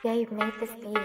Dave made this beat.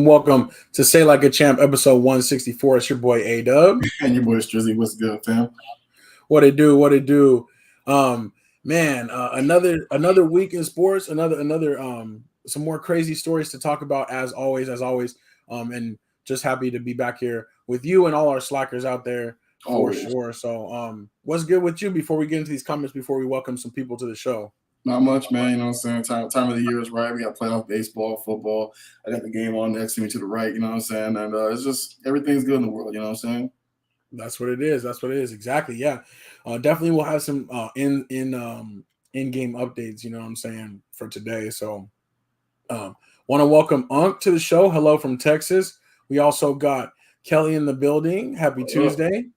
Welcome to Say Like a Champ, episode 164. It's your boy A-Dub. And your boy Strizzy. What's good, fam? What it do? Another week in sports, another some more crazy stories to talk about as always. And just happy to be back here with you and all our slackers out there for sure. So what's good with you before we get into these comments, before we welcome some people to the show? Not much, man. You know what I'm saying? Time of the year is right. We got playoff baseball, football. I got the game on next to me to the right, you know what I'm saying? And it's just everything's good in the world, you know what I'm saying? That's what it is. Exactly. Yeah. Definitely we'll have some in-game updates, you know what I'm saying, for today. So want to welcome Unc to the show. Hello from Texas. We also got Kelly in the building. Happy Tuesday.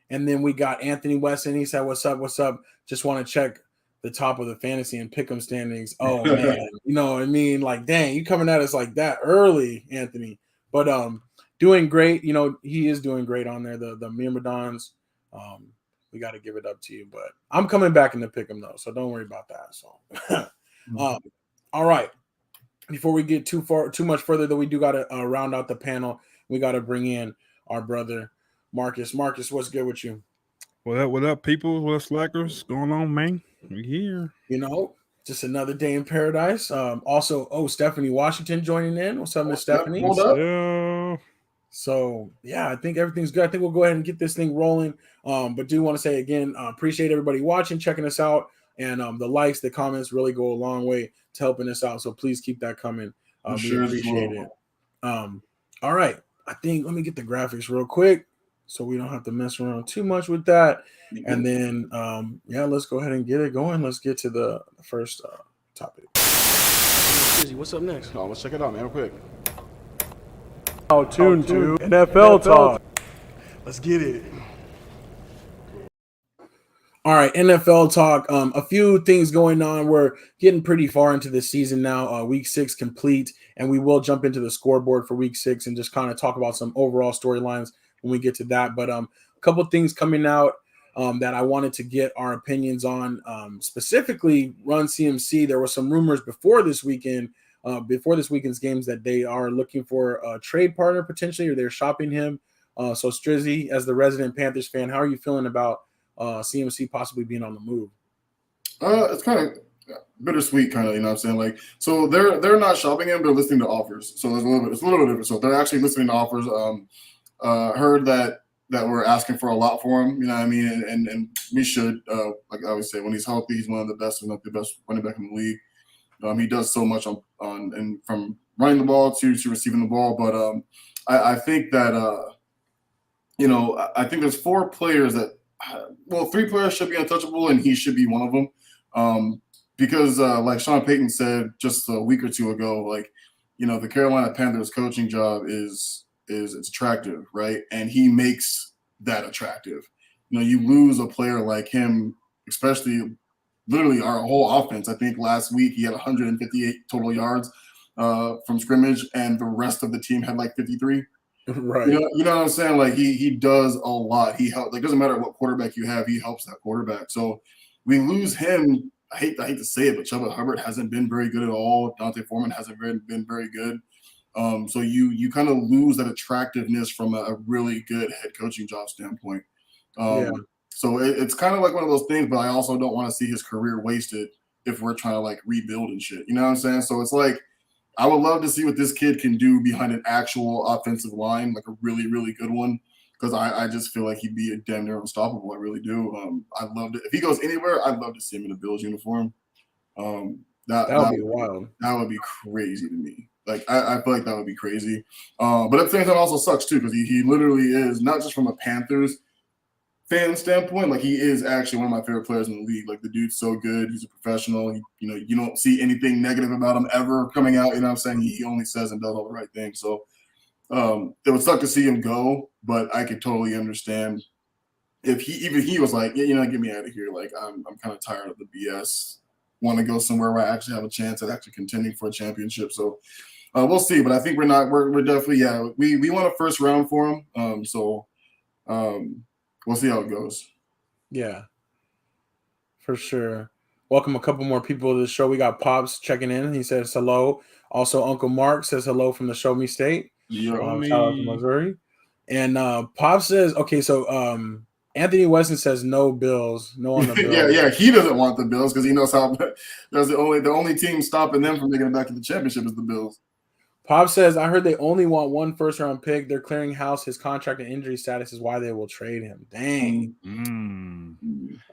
And then we got Anthony Weston. He said, what's up? Just want to check the top of the fantasy and pick'em standings. Oh man, you know what I mean? Like, dang, you coming at us like that early, Anthony. But doing great. You know, he is doing great on there. The Myrmidons. We got to give it up to you. But I'm coming back in the pick'em though, so don't worry about that. So all right. Before we get too much further, though, we do gotta round out the panel. We gotta bring in our brother Marcus. Marcus, what's good with you? What up, people? What up, slackers? Going on, man? We here. You know, just another day in paradise. Also, Stephanie Washington joining in. What's up, Miss Stephanie? Hold up. Yeah. So, yeah, I think everything's good. I think we'll go ahead and get this thing rolling. But do want to say again, appreciate everybody watching, checking us out. And the likes, the comments really go a long way to helping us out. So please keep that coming. We appreciate it. All right. I think let me get the graphics real quick so we don't have to mess around too much with that. And then, let's go ahead and get it going. Let's get to the first topic. What's up next? Oh, let's check it out, man, real quick. Tuned to NFL Talk. Let's get it. All right, NFL Talk. A few things going on. We're getting pretty far into the season now. Week 6 complete, and we will jump into the scoreboard for Week 6 and just kind of talk about some overall storylines when we get to that. But a couple things coming out that I wanted to get our opinions on. Specifically, Run CMC. There were some rumors before this weekend's games that they are looking for a trade partner potentially, or they're shopping him. So Strizzy, as the resident Panthers fan, how are you feeling about CMC possibly being on the move? It's kind of bittersweet, kind of, you know what I'm saying? Like, so they're not shopping him, they're listening to offers. So it's a little bit different. So they're actually listening to offers. Heard that we're asking for a lot for him, you know what I mean? And we should, like I always say, when he's healthy, he's one of the best, if not the best running back in the league. He does so much on and from running the ball to receiving the ball. But I think that I think there's 4 players that. 3 players should be untouchable, and he should be one of them. Because like Sean Payton said just a week or two ago, like, you know, the Carolina Panthers coaching job is it's attractive, right? And he makes that attractive. You know, you lose a player like him, especially literally our whole offense. I think last week he had 158 total yards from scrimmage, and the rest of the team had like 53. Right. You know what I'm saying? Like he does a lot. He helps. Like, doesn't matter what quarterback you have, he helps that quarterback. So we lose him. I hate to say it, but Chuba Hubbard hasn't been very good at all. Dante Foreman hasn't been very good. So you kind of lose that attractiveness from a really good head coaching job standpoint. So it's kind of like one of those things, but I also don't want to see his career wasted if we're trying to like rebuild and shit. You know what I'm saying? So it's like, I would love to see what this kid can do behind an actual offensive line, like a really, really good one, because I just feel like he'd be a damn near unstoppable. I really do. I'd love to – if he goes anywhere, I'd love to see him in a Bills uniform. That would be wild. That would be crazy to me. Like, I feel like that would be crazy. But at the same time, it also sucks, too, because he literally is, not just from a Panthers fan standpoint, like he is actually one of my favorite players in the league. Like the dude's so good. He's a professional. You don't see anything negative about him ever coming out. You know what I'm saying? He only says and does all the right things. So it would suck to see him go, but I could totally understand if he was like, yeah, get me out of here. Like I'm kind of tired of the BS. Want to go somewhere where I actually have a chance at actually contending for a championship. So we'll see. But I think we're definitely we want a first round for him. We'll see how it goes. Yeah, for sure. Welcome a couple more people to the show. We got Pops checking in. He says hello. Also, Uncle Mark says hello from the Show Me State. Yeah, Shout out to Missouri. And Pops says, okay, so Anthony Weston says no Bills, no on the Bills. yeah, he doesn't want the Bills because he knows how that's the only team stopping them from making it back to the championship is the Bills. Pop says, I heard they only want one first-round pick. They're clearing house. His contract and injury status is why they will trade him. Dang.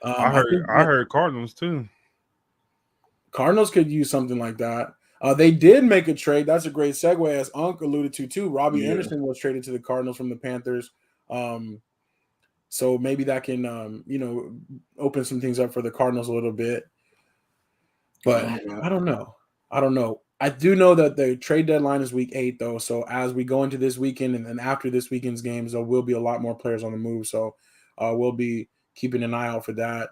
I heard Cardinals too. Cardinals could use something like that. They did make a trade. That's a great segue, as Unc alluded to too. Robbie Anderson was traded to the Cardinals from the Panthers. So maybe that can, open some things up for the Cardinals a little bit. But I don't know. I do know that the trade deadline is week 8, though. So as we go into this weekend and then after this weekend's games, there will be a lot more players on the move. So we'll be keeping an eye out for that,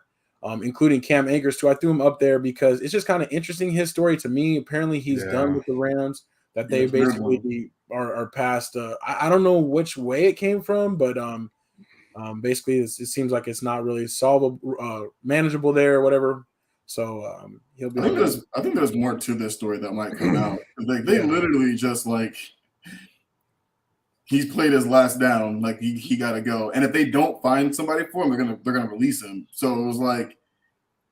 including Cam Akers, too. I threw him up there because it's just kind of interesting, his story to me. Apparently he's done with the Rams, that they basically are past. I don't know which way it came from, but basically it seems like it's not really solvable, manageable there or whatever. So he'll be. I think there's more to this story that might come out. Like they literally just like he's played his last down, like he got to go. And if they don't find somebody for him, they're gonna release him. So it was like,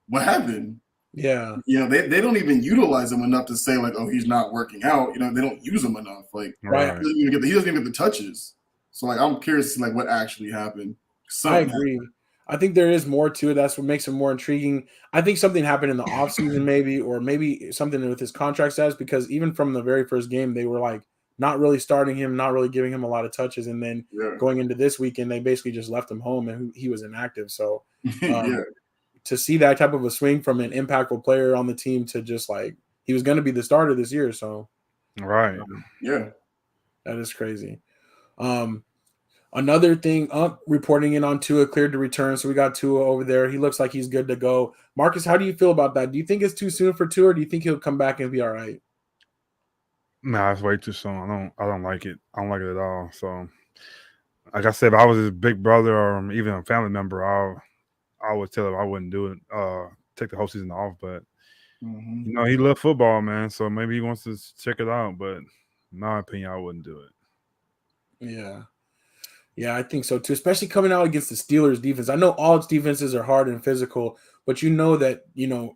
what happened? Yeah, they don't even utilize him enough to say like, oh, he's not working out. They don't use him enough. Like he doesn't even get the touches. So like I'm curious to like what actually happened. I agree. I think there is more to it. That's what makes it more intriguing. I think something happened in the offseason maybe, or maybe something with his contract status, because even from the very first game, they were like not really starting him, not really giving him a lot of touches. And then going into this weekend, they basically just left him home and he was inactive. So to see that type of a swing from an impactful player on the team to just like he was going to be the starter this year. So that is crazy. Another thing, reporting in on Tua, cleared to return. So we got Tua over there. He looks like he's good to go. Marcus, how do you feel about that? Do you think it's too soon for Tua, or do you think he'll come back and be all right? Nah, it's way too soon. I don't like it. I don't like it at all. So, like I said, if I was his big brother or even a family member, I would tell him I wouldn't do it. Take the whole season off. But he loved football, man. So maybe he wants to check it out. But in my opinion, I wouldn't do it. Yeah, I think so too, especially coming out against the Steelers defense. I know all its defenses are hard and physical, but that,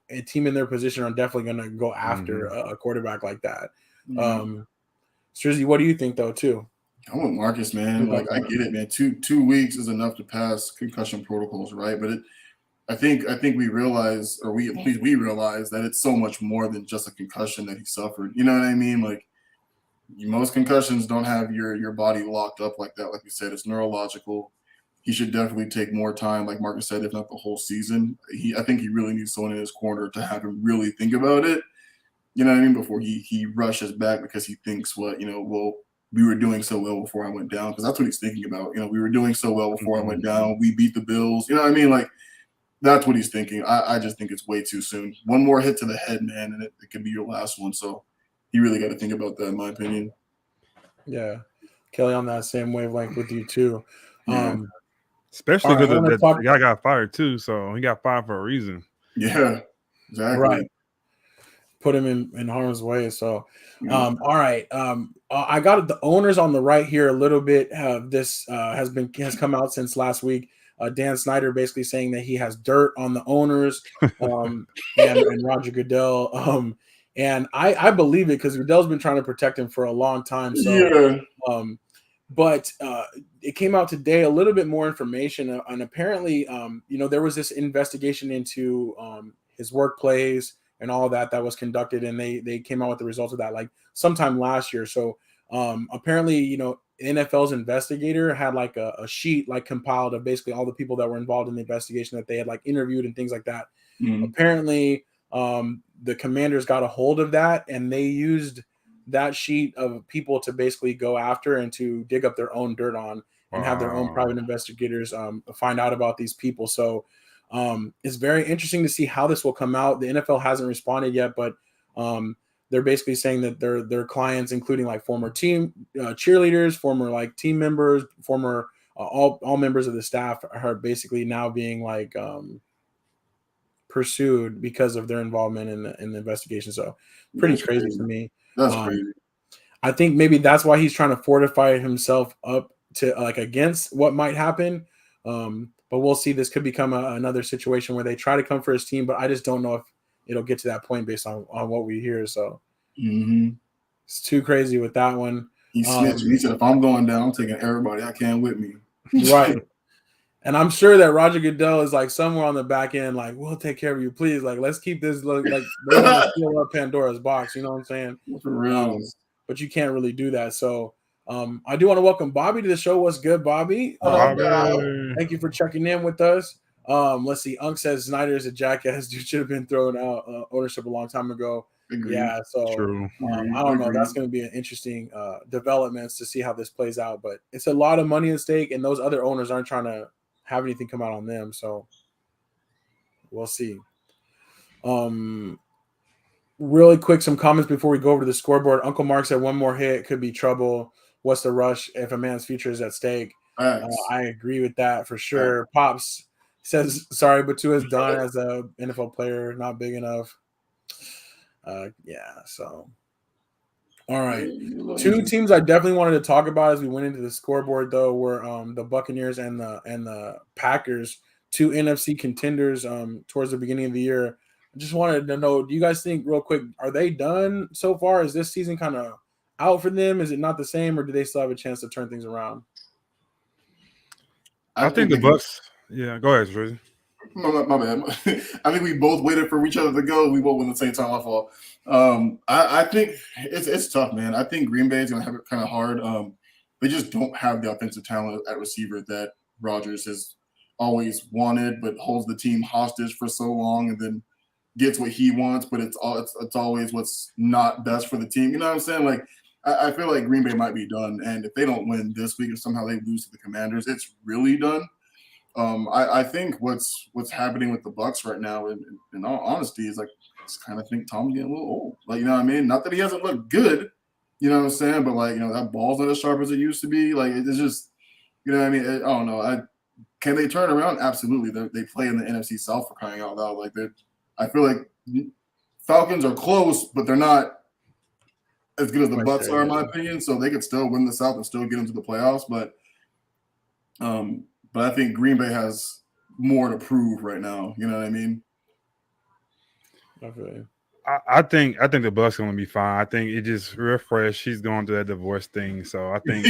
a team in their position are definitely going to go after a quarterback like that. Strizzy, what do you think though too? I want Marcus, man. Like I get it, man. 2 weeks is enough to pass concussion protocols, right? But I think we realize, or at least we realize that it's so much more than just a concussion that he suffered. You know what I mean? Like, most concussions don't have your body locked up like that. Like we said, it's neurological. He should definitely take more time, like Marcus said, if not the whole season. I think he really needs someone in his corner to have him really think about it. You know what I mean? Before he rushes back because he thinks we were doing so well before I went down, because that's what he's thinking about. We were doing so well before I went down. We beat the Bills. You know what I mean? Like, that's what he's thinking. I just think it's way too soon. One more hit to the head, man, and it could be your last one. So you really got to think about that, in my opinion. Yeah. Kelly, on that same wavelength with you too. Especially because the guy got fired too. So he got fired for a reason. Yeah, exactly. Right. Put him in harm's way. So, all right. I got the owners on the right here a little bit. This has come out since last week. Dan Snyder basically saying that he has dirt on the owners and Roger Goodell. And I believe it, because Goodell's been trying to protect him for a long time. So, but it came out today a little bit more information, and apparently, there was this investigation into his workplace and all that was conducted, and they came out with the results of that like sometime last year. So Apparently, NFL's investigator had like a sheet like compiled of basically all the people that were involved in the investigation that they had like interviewed and things like that. Apparently, the Commanders got a hold of that, and they used that sheet of people to basically go after and to dig up their own dirt on and have their own private investigators find out about these people. So it's very interesting to see how this will come out. The NFL hasn't responded yet, but they're basically saying that their clients, including like former team cheerleaders, former like team members, former all members of the staff, are basically now being like pursued because of their involvement in the investigation. So pretty crazy to me. That's crazy. I think maybe that's why he's trying to fortify himself up to like against what might happen. But we'll see. This could become another situation where they try to come for his team, but I just don't know if it'll get to that point based on what we hear. So it's too crazy with that one. He snitched. He said, if I'm going down, I'm taking everybody I can with me. Right. And I'm sure that Roger Goodell is like somewhere on the back end, like, we'll take care of you, please. Like, let's keep this like they want to fill up Pandora's box. You know what I'm saying? For real. But you can't really do that. So I do want to welcome Bobby to the show. What's good, Bobby? Thank you for checking in with us. Let's see. Unk says Snyder is a jackass. Dude should have been thrown out ownership a long time ago. Agreed. Yeah, so True. I don't know. That's going to be an interesting developments to see how this plays out. But it's a lot of money at stake, and those other owners aren't trying to have anything come out on them. So we'll see. Really quick, some comments before we go over to the scoreboard. Uncle Mark said one more hit could be trouble. What's the rush if a man's future is at stake? I agree with that for sure. Pops says, sorry, but Tua's done as a NFL player, not big enough. So all right. Two teams I definitely wanted to talk about as we went into the scoreboard, though, were the Buccaneers and the Packers, two NFC contenders towards the beginning of the year. I just wanted to know, do you guys think, real quick, are they done so far? Is this season kind of out for them? Is it not the same, or do they still have a chance to turn things around? I think the Bucs. Yeah, go ahead, Tracy. My bad. I think we both waited for each other to go. We both went at the same time. My fault. I think it's tough, man. I think Green Bay is going to have it kind of hard. They just don't have the offensive talent at receiver that Rodgers has always wanted, but holds the team hostage for so long, and then gets what he wants. But it's always what's not best for the team. You know what I'm saying? Like I feel like Green Bay might be done, and if they don't win this week, if somehow they lose to the Commanders, it's really done. I think what's happening with the Bucs right now, in all honesty, is like I just kind of think Tom's getting a little old. Like, you know what I mean? Not that he hasn't looked good, you know what I'm saying, but like, that ball's not as sharp as it used to be. Like, it's just, you know what I mean? I don't know. Can they turn around? Absolutely. They play in the NFC South, for crying out loud. Like, I feel like Falcons are close, but they're not as good as the Bucs are, in my opinion. So they could still win the South and still get into the playoffs, but I think Green Bay has more to prove right now. You know what I mean? Okay. I think the Bucs going to be fine. I think it just real fresh. She's going through that divorce thing, so I think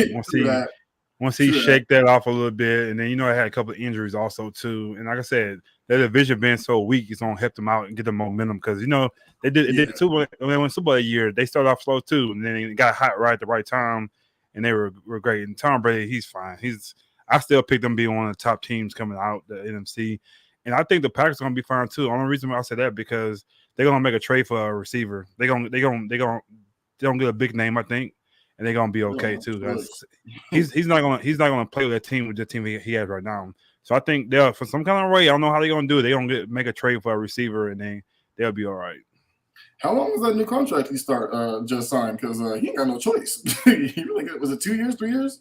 once he shake that off a little bit, and then I had a couple of injuries also too. And like I said, their division being so weak, it's going to help them out and get the momentum because they did too. When they won Super Bowl a year, they started off slow too, and then they got hot right at the right time, and they were great. And Tom Brady, he's fine. I still pick them being one of the top teams coming out the NFC, and I think the Packers are going to be fine too. The only reason why I say that because they're going to make a trade for a receiver. They're going to get a big name, I think, and they're going to be okay too. He's not going to play with that team with the team he has right now. So I think they'll, for some kind of way, I don't know how they're going to do it. They're going to make a trade for a receiver, and then they'll be all right. How long was that new contract he just signed? Because he ain't got no choice. Was it 2 years, 3 years?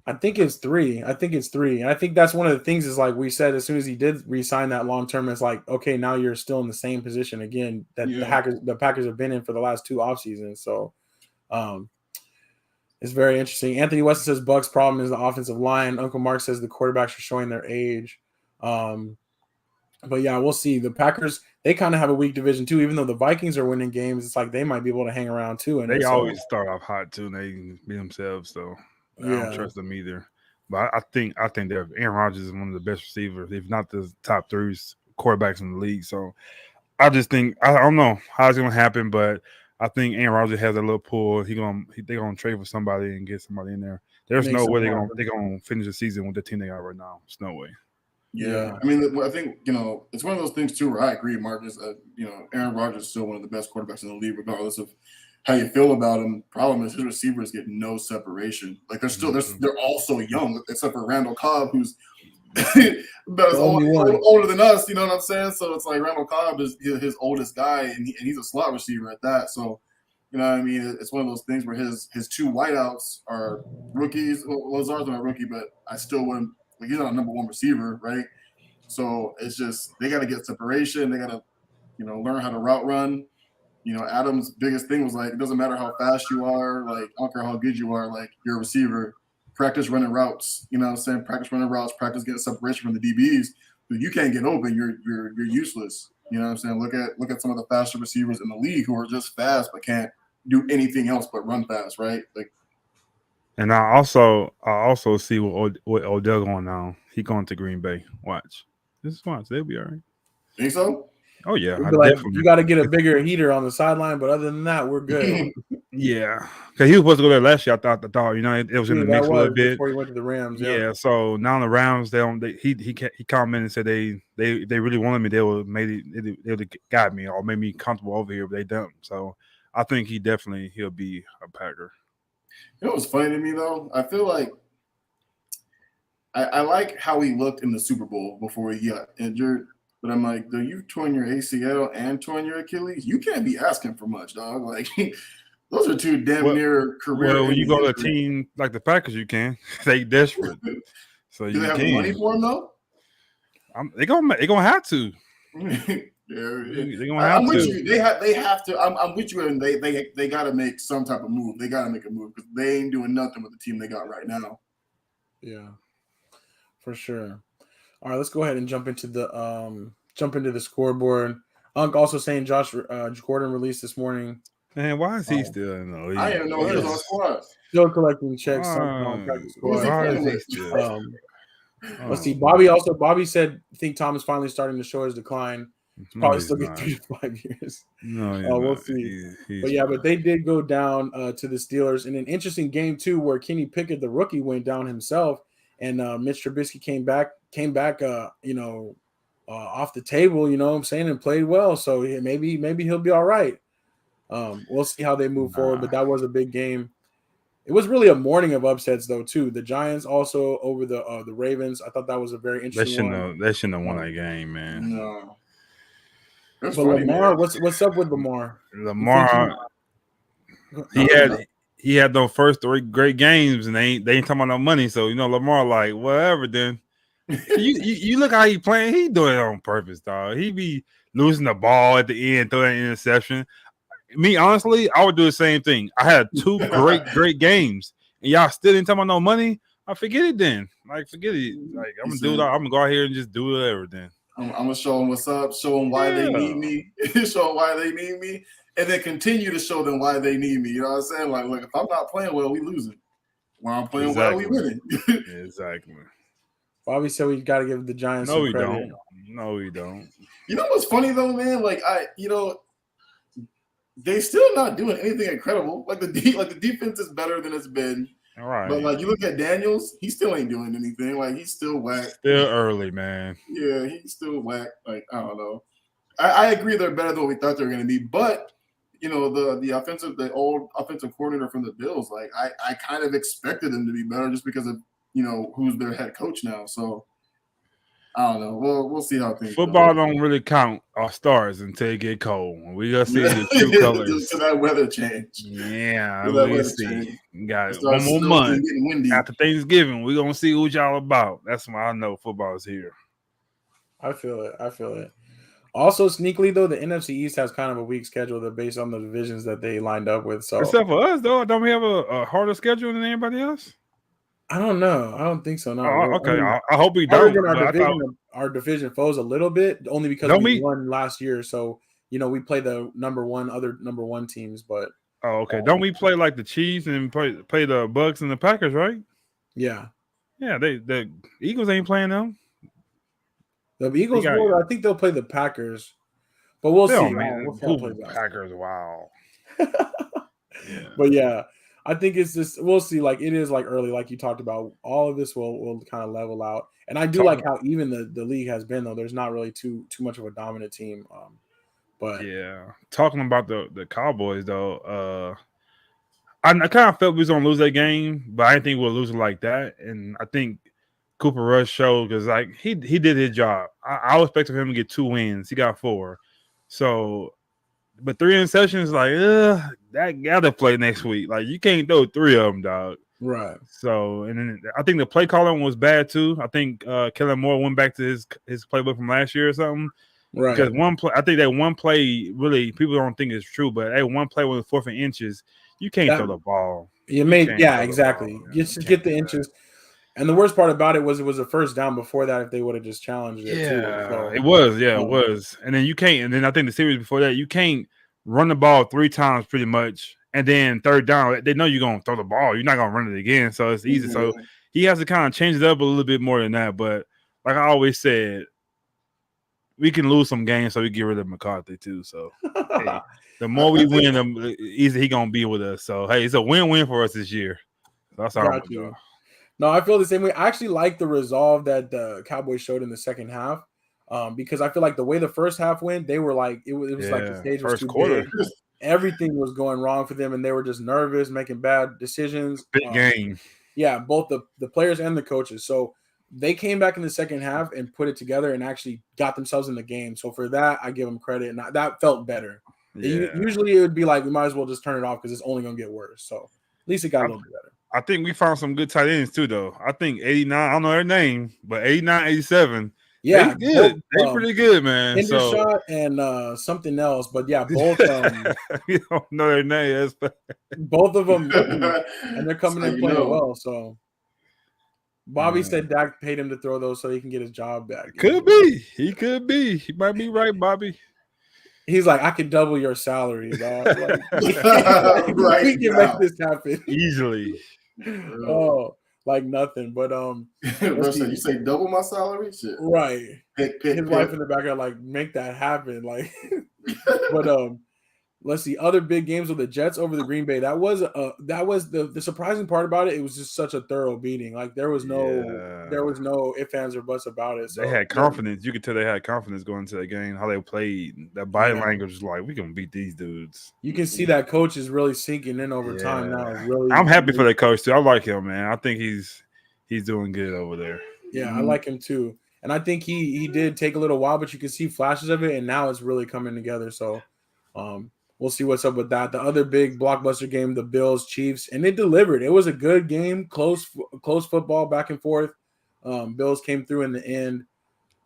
I think it's 3. And I think that's one of the things is like we said, as soon as he did re-sign that long term, it's like, okay, now you're still in the same position again that the Packers have been in for the last 2 off seasons. So it's very interesting. Anthony Weston says Bucs' problem is the offensive line. Uncle Mark says the quarterbacks are showing their age. But yeah, we'll see. The Packers, they kind of have a weak division too. Even though the Vikings are winning games, it's like they might be able to hang around too. And they always start off hot too, and they beat themselves. So I don't trust them either. But I think that Aaron Rodgers is one of the best receivers, if not the top 3 quarterbacks in the league. So I just think I don't know how it's going to happen, but I think Aaron Rodgers has a little pull. They're gonna trade for somebody and get somebody in there. There's no way they're gonna finish the season with the team they got right now. There's no way. Yeah. I mean, I think it's one of those things too where I agree, Marcus. Aaron Rodgers is still one of the best quarterbacks in the league, regardless of how you feel about him. Problem is his receivers get no separation. Like they're all so young, except for Randall Cobb, who's older than us. You know what I'm saying? So it's like Randall Cobb is his oldest guy, and he's a slot receiver at that. So you know what I mean? It's one of those things where his two wideouts are rookies. Well, Lazard's not a rookie, but I still wouldn't. Like he's not a number one receiver, right? So it's just they got to get separation. They got to, learn how to route run. Adam's biggest thing was like it doesn't matter how fast you are, like I don't care how good you are, like you're a receiver. Practice running routes. You know what I'm saying? Practice running routes. Practice getting separation from the DBs. If you can't get open, you're useless. You know what I'm saying? Look at some of the faster receivers in the league who are just fast but can't do anything else but run fast, right? Like. And I also see what Odell going on. He going to Green Bay. Watch. They'll be all right. Think so? Oh yeah, you got to get a bigger heater on the sideline, but other than that, we're good. Yeah, because he was supposed to go there last year. I thought it was in the mix a little bit before he went to the Rams. Yeah, so now the Rams, he commented and said they really wanted me. They would got me or made me comfortable over here, but they don't. So I think he'll be a Packer. You know what's funny to me though? I feel like I like how he looked in the Super Bowl before he got injured. But I'm like, though you've torn your ACL and torn your Achilles, you can't be asking for much, dog. Like those are two damn near career. Well, when you go to a team like the Packers, you can. They desperate. So do they have the money for him though? They're gonna have to. They're gonna have to. They have to. I'm with you, and they got to make some type of move. They got to make a move because they ain't doing nothing with the team they got right now. Yeah, for sure. All right, let's go ahead and jump into the scoreboard. Unc also saying Josh Gordon released this morning. Man, why is he still in the league? I didn't know he was on squad. Still collecting checks. On practice squad. Why is he still? Let's see. Bobby said, I think Tom is finally starting to show his decline. He's probably still get 3 to 5 years. No, we'll see. But they did go down to the Steelers in an interesting game too, where Kenny Pickett, the rookie, went down himself, and Mitch Trubisky came back, off the table. You know what I'm saying, and played well. So maybe he'll be all right. We'll see how they move forward. But that was a big game. It was really a morning of upsets, though, too. The Giants also over the Ravens. I thought that was a very interesting one. They shouldn't have won that game, man. No. But funny, Lamar, what's up with Lamar? Lamar, he had those first 3 great games, and they ain't talking about no money. So Lamar like whatever. Then you look how he playing. He doing it on purpose, dog. He be losing the ball at the end, throwing an interception. Me, honestly, I would do the same thing. I had 2 great games, and y'all still didn't talk about no money. I forget it then. Like, forget it. Like, I'm gonna do it. I'm gonna go out here and just do whatever then. I'm gonna show them what's up, show them why they need me, show them why they need me, and then continue to show them why they need me. You know what I'm saying? Like, look, if I'm not playing well, we losing. When I'm playing well, we winning. Exactly. Bobby said we got to give the Giants. No, we don't. No, we don't. You know what's funny though, man? Like they still not doing anything incredible. Like the defense is better than it's been. All right. But like you look at Daniels, he still ain't doing anything. Like he's still whack. Still early, man. Yeah, he's still whack. Like I don't know. I agree they're better than what we thought they were going to be, but the old offensive coordinator from the Bills, like I kind of expected them to be better just because of who's their head coach now. So I don't know. We'll see how things football go. don't really count our stars until it get cold. We gotta see the true colors. Just to that weather change. Yeah, we see. Got one more month after Thanksgiving. We're gonna see what y'all about. That's why I know football is here. I feel it. Also, sneakily though, the NFC East has kind of a weak schedule based on the divisions that they lined up with. So except for us, though, don't we have a harder schedule than anybody else? I don't know. I don't think so. No. Okay. I hope we don't. Our division foes a little bit, only because we won last year. So we play the number one teams. But okay. Don't we play like the Chiefs and play the Bucks and the Packers, right? Yeah. Yeah. The Eagles ain't playing them. The Eagles I think they'll play the Packers, but we'll see. We'll play the Packers. Wow. Yeah. But yeah, I think it's just we'll see. Like it is like early, like you talked about. All of this will kind of level out, and I do like how even the league has been though. There's not really too much of a dominant team. But yeah, talking about the Cowboys though, I kind of felt we was gonna lose that game, but I didn't think we were losing like that. And I think Cooper Rush showed because like he did his job. I was expecting him to get 2 wins. He got 4. So, but 3 interceptions, like, that gotta play next week. Like you can't throw 3 of them, dog. right. So, and then I think the play calling was bad too. I think Kellen Moore went back to his playbook from last year or something. Right. Because one play, I think that one play really people don't think it's true, but that one play was 4th and inches. You can't throw the ball. Exactly. Just get the do inches. And the worst part about it was a first down before that if they would have just challenged it too. So, it was. Yeah, it was. And then you can't. And then I think the series before that, you can't run the ball 3 times pretty much. And then 3rd down, they know you're going to throw the ball. You're not going to run it again. So it's easy. So he has to kind of change it up a little bit more than that. But like I always said, we can lose some games so we get rid of McCarthy too. So hey, the more we win, the easier he going to be with us. So, hey, it's a win-win for us this year. So that's all I'm going to do. No, I feel the same way. I actually like the resolve that the Cowboys showed in the second half, because I feel like the way the first half went, they were like it was like the stage was too big. Everything was going wrong for them, and they were just nervous, making bad decisions. Big game. Yeah, both the players and the coaches. So they came back in the second half and put it together and actually got themselves in the game. So for that, I give them credit, and that felt better. Yeah. Usually it would be like we might as well just turn it off because it's only gonna get worse. So at least it got a little bit better. I think we found some good tight ends too, though. I think 89, I don't know their name, but 89, 87. Yeah, they good. They pretty good, man. Hendershot and something else, but yeah, both. You don't know their name. Both of them, and they're coming in playing well. So Bobby said Dak paid him to throw those so he can get his job back. Could be. He could be. He might be right, Bobby. He's like, I can double your salary, dog. Like, right we can make this happen easily. Oh, like nothing. But you say double my salary? Shit. Right. His wife in the background, like, make that happen. Like, but let's see. Other big games with the Jets over the Green Bay. That was the surprising part about it. It was just such a thorough beating. Like there was no ifs, ands, or buts about it. So they had confidence. You could tell they had confidence going into that game. How they played. That body language was like, we gonna beat these dudes. You can see that coach is really sinking in over time now. Really, I'm happy for that coach too. I like him, man. I think he's doing good over there. Yeah, I like him too. And I think he did take a little while, but you can see flashes of it, and now it's really coming together. So we'll see what's up with that. The other big blockbuster game, the Bills Chiefs, and it delivered. It was a good game, close football, back and forth. Bills came through in the end,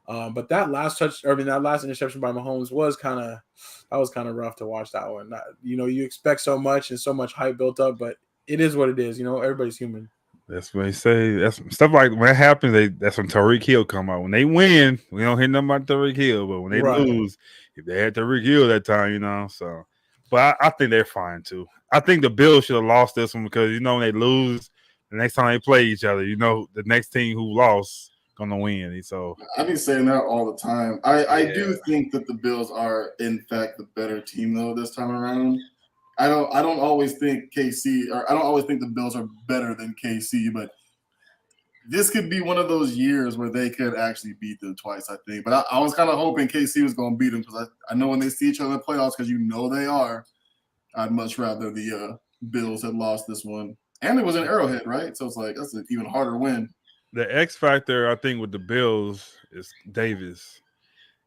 but that last interception by Mahomes was kind of rough to watch. That one, you expect so much and so much hype built up, but it is what it is. Everybody's human. That's what they say. That's stuff like when it happens. That's when Tyreek Hill come out. When they win, we don't hear nothing about Tyreek Hill, but when they lose, if they had Tyreek Hill that time, so. But I think they're fine too. I think the Bills should have lost this one because when they lose, the next time they play each other, the next team who lost gonna win. So I've been saying that all the time. I do think that the Bills are in fact the better team though this time around. I don't always think the Bills are better than KC, but this could be one of those years where they could actually beat them twice, I think. But I was kind of hoping KC was going to beat them because I know when they see each other in the playoffs, because they are, I'd much rather the Bills had lost this one. And it was an Arrowhead, right? So it's like that's an even harder win. The X factor, I think, with the Bills is Davis.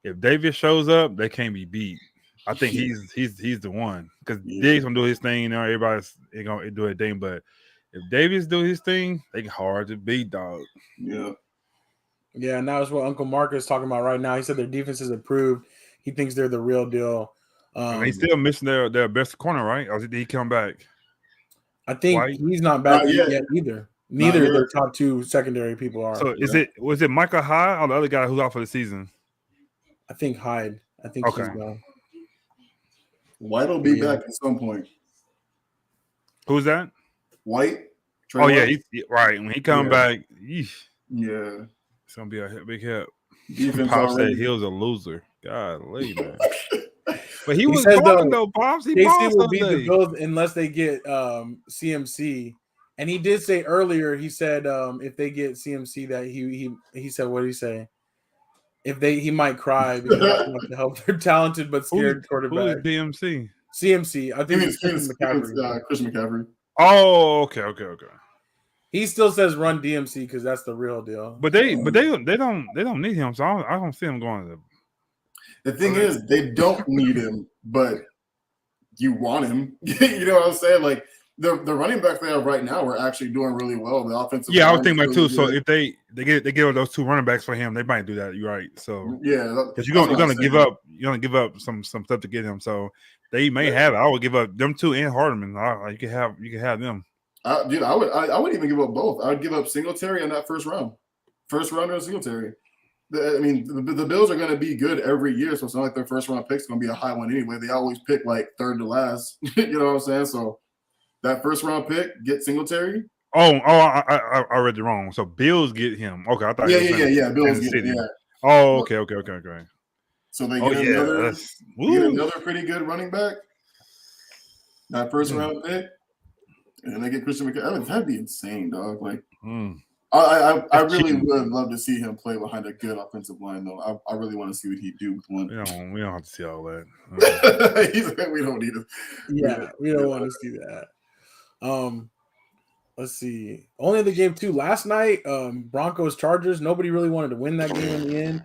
If Davis shows up, they can't be beat. I think he's the one because Diggs gonna do his thing. Everybody's gonna do their thing, but if Davis do his thing, they hard to beat, dog. Yeah. Yeah, and that was what Uncle Mark is talking about right now. He said their defense is improved. He thinks they're the real deal. He's still missing their best corner, right? Or did he come back? I think he's not back yet either. Neither of their top 2 secondary people are. So was it Michael Hyde or the other guy who's out for the season? I think Hyde. I think he's gone. White will be back at some point. Who's that? White. Oh yeah, he's right. When he come back, it's gonna be a big help. Pop said he was a loser. Golly, man. But he was balling though, Pops. He KC balled will beat the Sunday. Bills unless they get CMC. And he did say earlier, he said if they get CMC that he said, what did he say? If he might cry because they don't have to help their talented but scared quarterback. Who is DMC? CMC. I think it's Christian McCaffrey. Oh, okay. He still says run DMC because that's the real deal. But they don't need him, so I don't see him going to. The thing is, they don't need him, but you want him. You know what I'm saying? Like the running backs they have right now are actually doing really well. The offensive. Yeah, I was thinking about too. So if they give those 2 running backs for him, they might do that. You're right. So yeah, because you're gonna give up some stuff to get him. So they may have it. I would give up them 2 and Hardeman. You can have them. Dude, I would even give up both. I would give up Singletary in that first rounder of Singletary. The Bills are going to be good every year, so it's not like their first round pick is going to be a high one anyway. They always pick like third to last. You know what I'm saying? So that first round pick, get Singletary. I read it wrong. So Bills get him. Okay, I thought. Yeah. Bills get him. Yeah. Oh, okay. So they get another pretty good running back. That first round pick. And they get Christian McCaffrey. That'd be insane, dog. Like, I really would love to see him play behind a good offensive line, though. I really want to see what he do with one. We don't have to see all that. He's like, we don't need it. Yeah, we don't want to see that. Let's see. Only the game 2 last night. Broncos Chargers. Nobody really wanted to win that game in the end.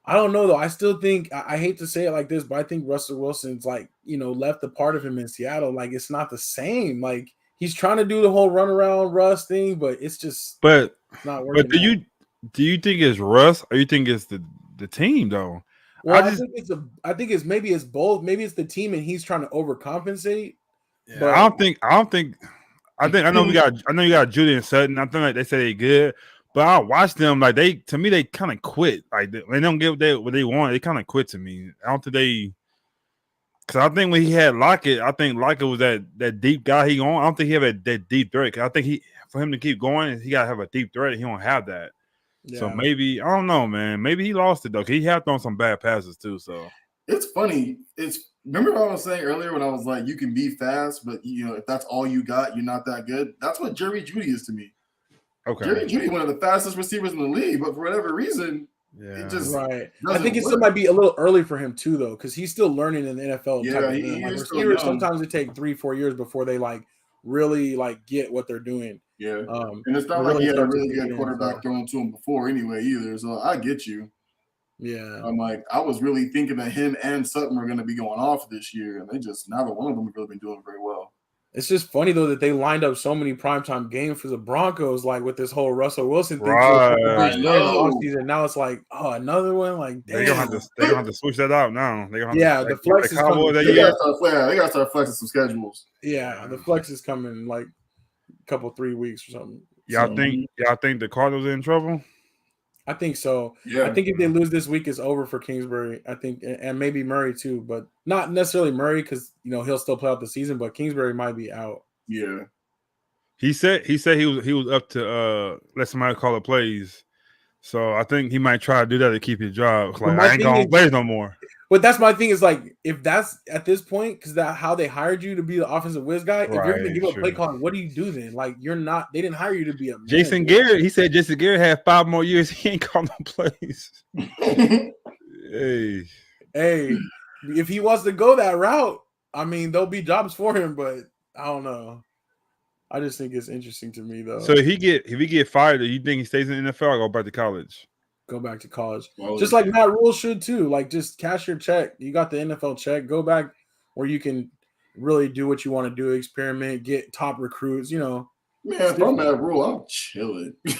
I don't know though. I still think I hate to say it like this, but I think Russell Wilson's like, left a part of him in Seattle. Like it's not the same. Like he's trying to do the whole run around Russ thing, but it's just not working. But do you think it's Russ or you think it's the team though? Well, I think it's maybe it's both. Maybe it's the team and he's trying to overcompensate. Yeah, but I know you got Judy and Sutton. I think like they say they're good. But I watch them like they kind of quit. Like they don't get what they want. They kind of quit to me. I don't think because I think when he had Lockett, I think Lockett was that deep guy he on. I don't think he had that deep threat. Cause I think for him to keep going, he gotta have a deep threat. He don't have that. Yeah. So maybe I don't know, man. Maybe he lost it though. Cause he had thrown some bad passes too. So it's funny. Remember what I was saying earlier when I was like, you can be fast, but if that's all you got, you're not that good. That's what Jerry Jeudy is to me. Okay. Jerry Jeudy, one of the fastest receivers in the league, but for whatever reason, it just right. I think it still might be a little early for him too, though, because he's still learning in the NFL. Yeah, receivers sometimes it takes 3-4 years before they really get what they're doing. Yeah, and it's not like he had a really good quarterback thrown to him before anyway either. So I get you. Yeah, I'm like, I was really thinking that him and Sutton were going to be going off this year, and they just neither one of them have really been doing very well. It's just funny though that they lined up so many primetime games for the Broncos, like with this whole Russell Wilson thing. Right. Season. Now it's like, another one. Like, damn. They're gonna have to switch that out now. The flex is coming. They gotta start flexing some schedules. Yeah, the flex is coming like a couple 3 weeks or something. Y'all think the Cardinals are in trouble? I think so. Yeah. I think if they lose this week, it's over for Kingsbury. I think, and maybe Murray too, but not necessarily Murray because he'll still play out the season, but Kingsbury might be out. Yeah. He said he was up to let somebody call it plays. So I think he might try to do that to keep his job. Like I ain't gonna play no more. But that's my thing is like if that's at this point because that how they hired you to be the offensive whiz guy. If you're gonna give up play calling, what do you do then? Like you're not. They didn't hire you to be a manager. Jason Garrett. He said Jason Garrett had 5 more years. He ain't calling no plays. Hey, if he wants to go that route, I mean there'll be jobs for him. But I don't know. I just think it's interesting to me though. So if he get fired, do you think he stays in the NFL or go back to college? Go back to college. Just like Matt Rule should too. Like just cash your check. You got the NFL check. Go back where you can really do what you want to do, experiment, get top recruits, Man, if I'm Matt Rule, I'm chilling. Yeah,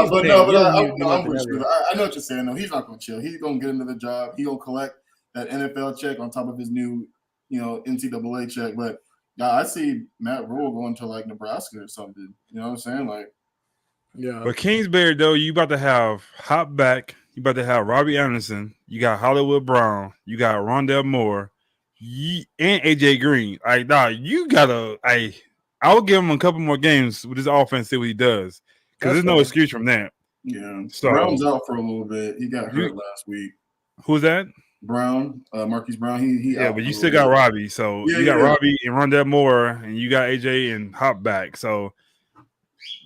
but I'm with you. I know what you're saying. No, he's not gonna chill. He's gonna get another job. He's gonna collect that NFL check on top of his new, NCAA check. But I see Matt Rule going to like Nebraska or something. You know what I'm saying? Like yeah. But Kingsbury, though, you about to have Hopback, you about to have Robbie Anderson, you got Hollywood Brown, you got Rondell Moore, and AJ Green. You gotta. I will give him a couple more games with his offense, see what he does, because there's no excuse from that. Yeah. So Brown's out for a little bit. He got hurt last week. Who's that? Brown, Marquise Brown. He Yeah, out but for you a still little got bit. Robbie. So Yeah, you got yeah. Robbie and Rondell Moore, and you got AJ and Hop back. So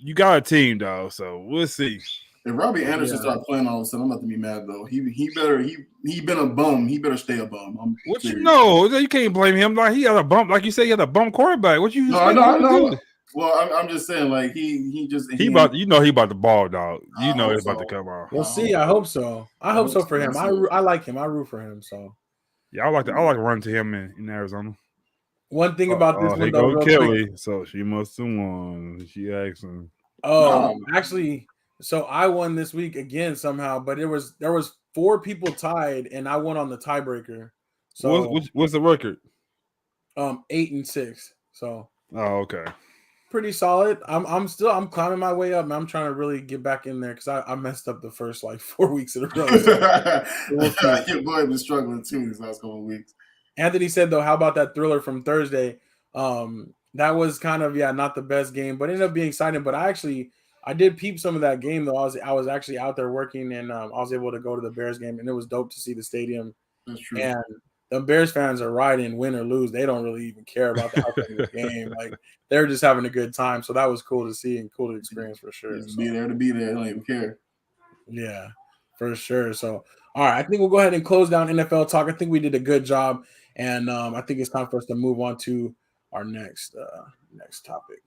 you got a team, though. So we'll see. If Robbie Anderson start playing all of a sudden, I'm not to be mad though. He been a bum. He better stay a bum. I'm What serious. you know? You can't blame him. Like he had a bump. Like you said, he had a bump quarterback. What you expect him to do? Well, I'm just saying, like he About he about the ball, dog. You know hope it's about to so. come off. We'll see. I hope so. I hope so for him. I like him. I root for him. So yeah, I like to run to him in Arizona. One thing about this one, here though, goes real Kelly. quick. So she must have won. She asked him. Oh, actually, so I won this week again somehow, but there was 4 people tied, and I won on the tiebreaker. So what's the record? 8-6. So okay, pretty solid. I'm climbing my way up, and I'm trying to really get back in there because I messed up the first like 4 weeks in a row. So your boy been struggling too these last couple of weeks. Anthony said though, how about that thriller from Thursday? That was kind of not the best game, but ended up being exciting. But I did peep some of that game though. I was actually out there working, and I was able to go to the Bears game, and it was dope to see the stadium. That's true. And the Bears fans are riding, win or lose. They don't really even care about the outcome of the game. Like they're just having a good time. So that was cool to see and cool to experience for sure. Just be there to be there. They don't even care. Yeah, for sure. So all right, I think we'll go ahead and close down NFL talk. I think we did a good job, and I think it's time for us to move on to our next topic.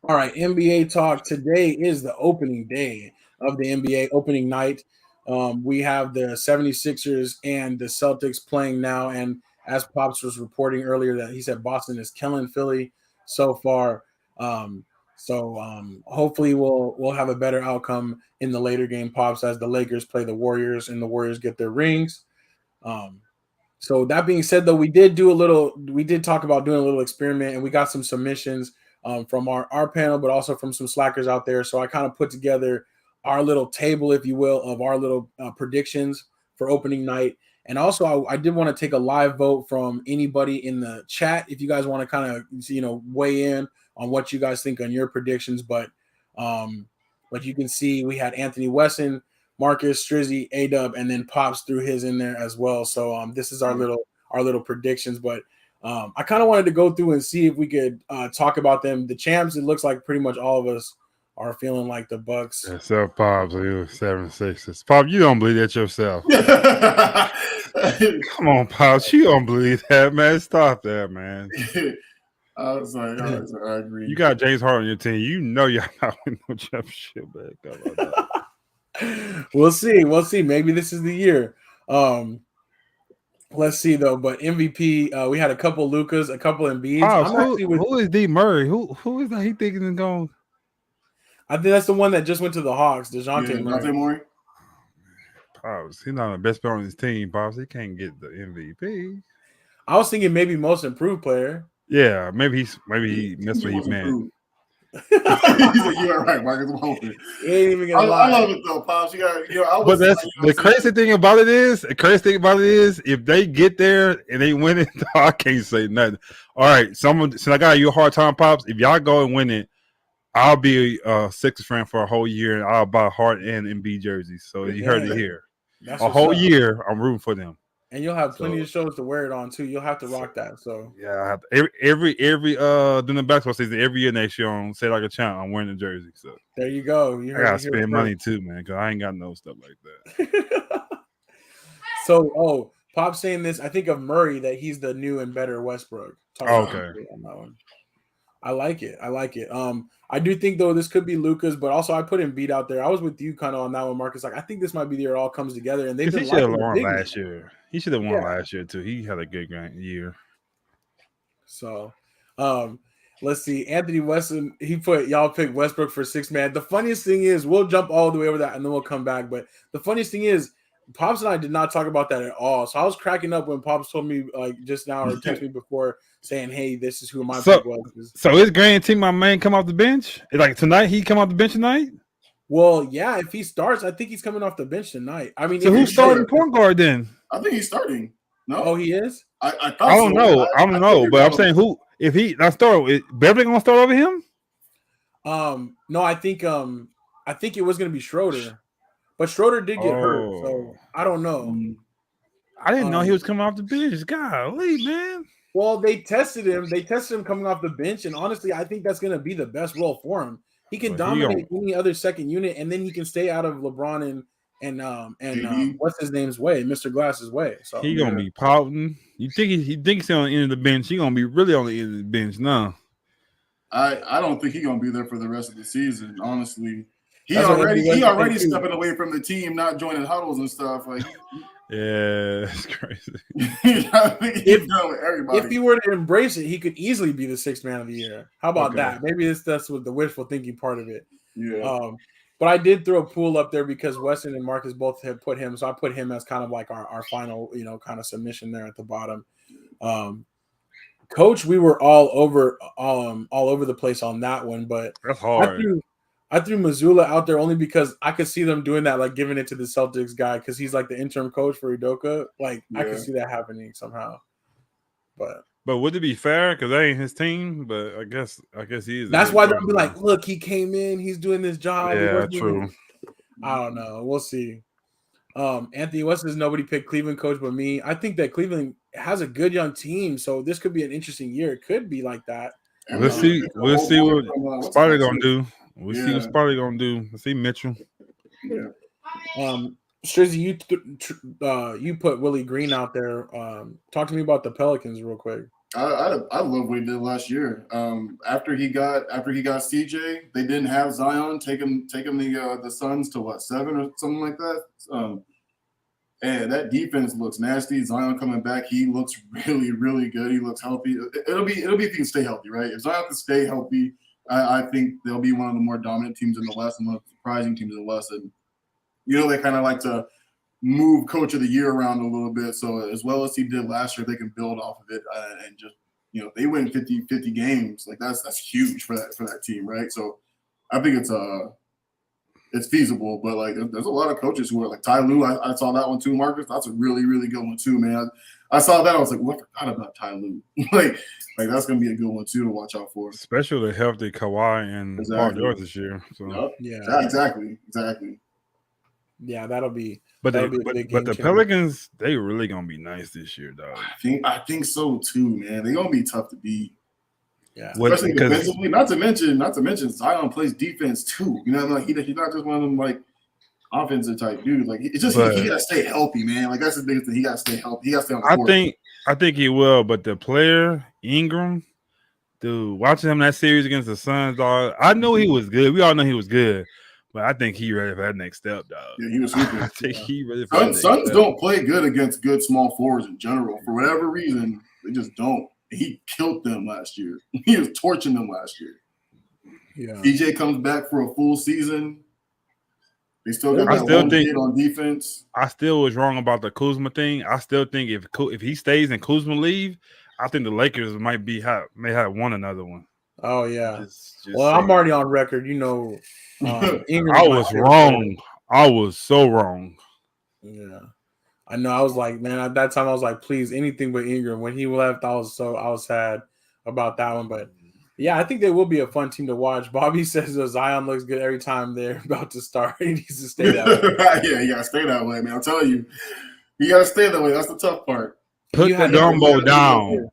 All right, NBA talk. Today is the opening day of the NBA opening night. We have the 76ers and the Celtics playing now, and as Pops was reporting earlier that he said Boston is killing Philly so far. Hopefully we'll have a better outcome in the later game, Pops, as the Lakers play the Warriors and the Warriors get their rings. So that being said, though, we did talk about doing a little experiment, and we got some submissions from our panel, but also from some slackers out there. So I kind of put together our little table, if you will, of our little predictions for opening night. And also, I did want to take a live vote from anybody in the chat if you guys want to kind of weigh in on what you guys think on your predictions. But like you can see, we had Anthony Wesson, Marcus, Strizzy, A-Dub, and then Pops threw his in there as well. So this is our little predictions. But I kind of wanted to go through and see if we could talk about them. The champs, it looks like pretty much all of us are feeling like the Bucks. Except Pops, he was 7-6. Pop, you don't believe that yourself. Come on, Pops, you don't believe that, man. Stop that, man. I was like, I agree. You got James Harden on your team. You know y'all not winning no championship back. We'll see. Maybe this is the year. Let's see though. But MVP, we had a couple Lucas, a couple Embiids. Who is D Murray? Who is that? He thinking is going? I think that's the one that just went to the Hawks. DeJounte Murray. Pops, he's not the best player on his team. Pops, he can't get the MVP. I was thinking maybe most improved player. Yeah, maybe he missed what he meant. You are right, Marcus. I'm hoping. He ain't even gonna lie. I love it though, Pops. You got. But that's the crazy thing about it is. If they get there and they win it, I can't say nothing. All right, since I got you a hard time, Pops. If y'all go and win it, I'll be a Sixers fan for a whole year, and I'll buy Hart and Embiid jerseys. So you heard it here. A whole year, I'm rooting for them. And you'll have plenty of shows to wear it on too. You'll have to rock that. So yeah, I have to, every during the basketball season, every year next year on Say Like a Champ, I'm wearing the jersey. So there you go. I gotta spend money too, man, because I ain't got no stuff like that. So, Pop saying this, I think of Murray that he's the new and better Westbrook. Okay. On that one. I like it. I do think though this could be Lucas, but also I put Embiid out there. I was with you kind of on that one, Marcus. Like I think this might be the year it all comes together. And they should have won last year. He should have won last year too. He had a good year. So, let's see. Anthony Weston, y'all picked Westbrook for 6 man. The funniest thing is we'll jump all the way over that and then we'll come back. But the funniest thing is Pops and I did not talk about that at all. So I was cracking up when Pops told me like just now or texted me before saying, "Hey, this is who my pick was." So is guaranteed my man come off the bench? Like tonight, he come off the bench tonight? Well, yeah. If he starts, I think he's coming off the bench tonight. I mean, so who's starting point guard then? I think he's starting. No, he is. I don't know. But I'm saying who If he not start, Beverly gonna start over him? No, I think it was gonna be Schroeder, but Schroeder did get hurt, so I don't know. I didn't know he was coming off the bench. Golly, man. Well, they tested him. They tested him coming off the bench, and honestly, I think that's gonna be the best role for him. He can dominate any other second unit, and then he can stay out of LeBron and what's his name's way, Mr. Glass's way. So he gonna be pouting. You think he thinks he's on the end of the bench? He gonna be really on the end of the bench now. I don't think he's gonna be there for the rest of the season. Honestly, he already stepping away from the team, not joining huddles and stuff. Like, yeah, it's crazy. If he were to embrace it, he could easily be the sixth man of the year. How about that? Maybe that's with the wishful thinking part of it. Yeah. But I did throw Poole up there because Weston and Marcus both had put him, so I put him as kind of like our final, kind of submission there at the bottom. Coach, we were all over the place on that one, but that's hard. I threw Mazzulla out there only because I could see them doing that, like giving it to the Celtics guy because he's like the interim coach for Udoka. Like I could see that happening somehow. But would it be fair? Because that ain't his team. But I guess he is. That's why they'll be like, look, he came in, he's doing this job. Yeah, true. I don't know. We'll see. Anthony West says nobody picked Cleveland coach but me. I think that Cleveland has a good young team, so this could be an interesting year. It could be like that. We'll see what Sparty gonna do. We'll see what Sparty gonna do. Let's see Mitchell. Yeah. Strizzy, you put Willie Green out there. Talk to me about the Pelicans real quick. I love what he did last year. After he got CJ, they didn't have Zion. Take him the Suns to what, 7 or something like that. And that defense looks nasty. Zion coming back, he looks really, really good. He looks healthy. It'll be if he can stay healthy, right? If Zion can stay healthy, I think they'll be one of the more dominant teams in the West and one of the surprising teams in the West. And they kind of like to move coach of the year around a little bit. So as well as he did last year, they can build off of it and just they win 50 games. Like that's huge for that team, right? So I think it's feasible, but like there's a lot of coaches who are like Ty Lue. I saw that one too, Marcus. That's a really, really good one too, man. I saw that. I was like, well, I forgot about Ty Lue. like that's gonna be a good one too to watch out for. Especially the healthy Kawhi and Paul George this year. So. Yep. Yeah, exactly. Yeah, that'll be. But the Pelicans, they really gonna be nice this year, dog. I think so too, man. They're gonna be tough to beat. Yeah, especially defensively. Not to mention Zion plays defense too. He's not just one of them like offensive type dudes. Like it's just he gotta stay healthy, man. Like that's the biggest thing. He gotta stay healthy. He gotta stay on the court. I think he will, but the player Ingram, dude, watching him that series against the Suns, dog. I know he was good. We all know he was good. But I think he ready for that next step, dog. Yeah, he was super. I think he ready for that Suns don't play good against good small forwards in general. For whatever reason, they just don't. He killed them last year. He was torching them last year. Yeah. DJ comes back for a full season. They still got one kid on defense. I still was wrong about the Kuzma thing. I still think if he stays and Kuzma leave, I think the Lakers may have won another one. Oh yeah. I'm already on record. I was wrong. I was so wrong. Yeah, I know. I was like, man, at that time I was like, please, anything but Ingram. When he left, I was sad about that one. But yeah, I think they will be a fun team to watch. Bobby says Zion looks good every time they're about to start. He needs to stay that way. Yeah, you gotta stay that way, man. I'm telling you, you gotta stay that way. That's the tough part. Put the jumbo down.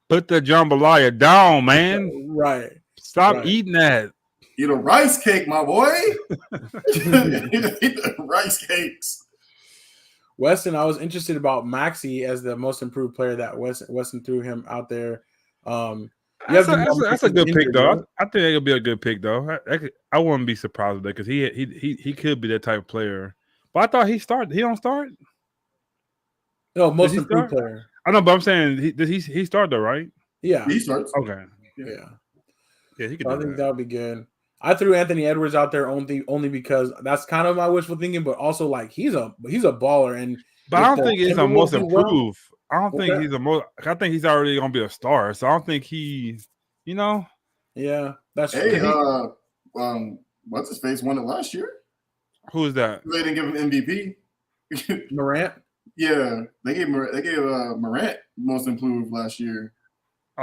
Put the jambalaya down, man. Right. Stop eating that. Eat a rice cake, my boy. Eat the rice cakes. Weston, I was interested about Maxey as the most improved player that Weston threw him out there. That's a good pick, though. I think it'll be a good pick, though. I wouldn't be surprised with that because he could be that type of player. But I thought he started. He don't start. No, most improved player. I know, but I'm saying he started though, right? Yeah, he starts. Okay. Yeah. He could. I think that'll be good. I threw Anthony Edwards out there only because that's kind of my wishful thinking, but also like he's a baller. But I don't think he's the most improved. I don't think he's the most. I think he's already gonna be a star. So I don't think he, Yeah, that's hey. What's his face won it last year? Who is that? They didn't give him MVP. Morant. Yeah, they gave Morant most improved last year.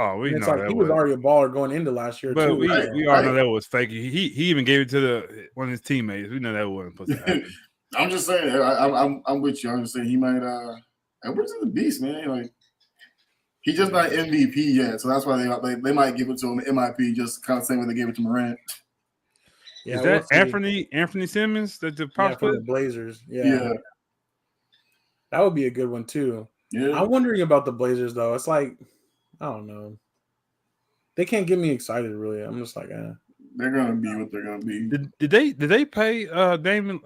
Oh, we And it's know like that he was was. already a baller going into last year But too. we So. we all know that was fake. He even gave it to one of his teammates. We know that wasn't supposed to happen. I'm just saying. I'm with you. I'm just saying he might. Edwards is a beast, man. Like he's just not MVP yet, so that's why they might give it to him MIP, just kind of same way they gave it to Morant. Yeah, is that Anthony Simmons that the Pops from put? the Blazers? Yeah, that would be a good one too. Yeah, I'm wondering about the Blazers though. It's like I don't know. They can't get me excited really. I'm just like, they're gonna be what they're gonna be. Did they pay Damon?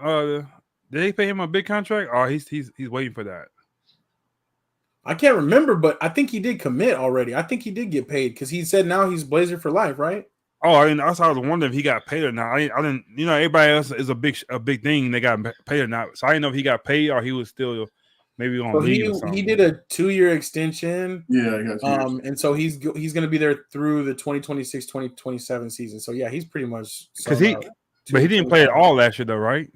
Did they pay him a big contract, or he's waiting for that? I can't remember, but I think he did commit already. I think he did get paid because he said now he's Blazer for life, right? Oh, I was wondering if he got paid or not. I didn't. Everybody else is a big thing. They got paid or not. So I didn't know if he got paid or he was still maybe on leave or something. He did a 2-year extension. Yeah, I got 2 years. And so he's going to be there through the 2026-2027 season. So yeah, he's pretty much because he didn't play at all last year though, right?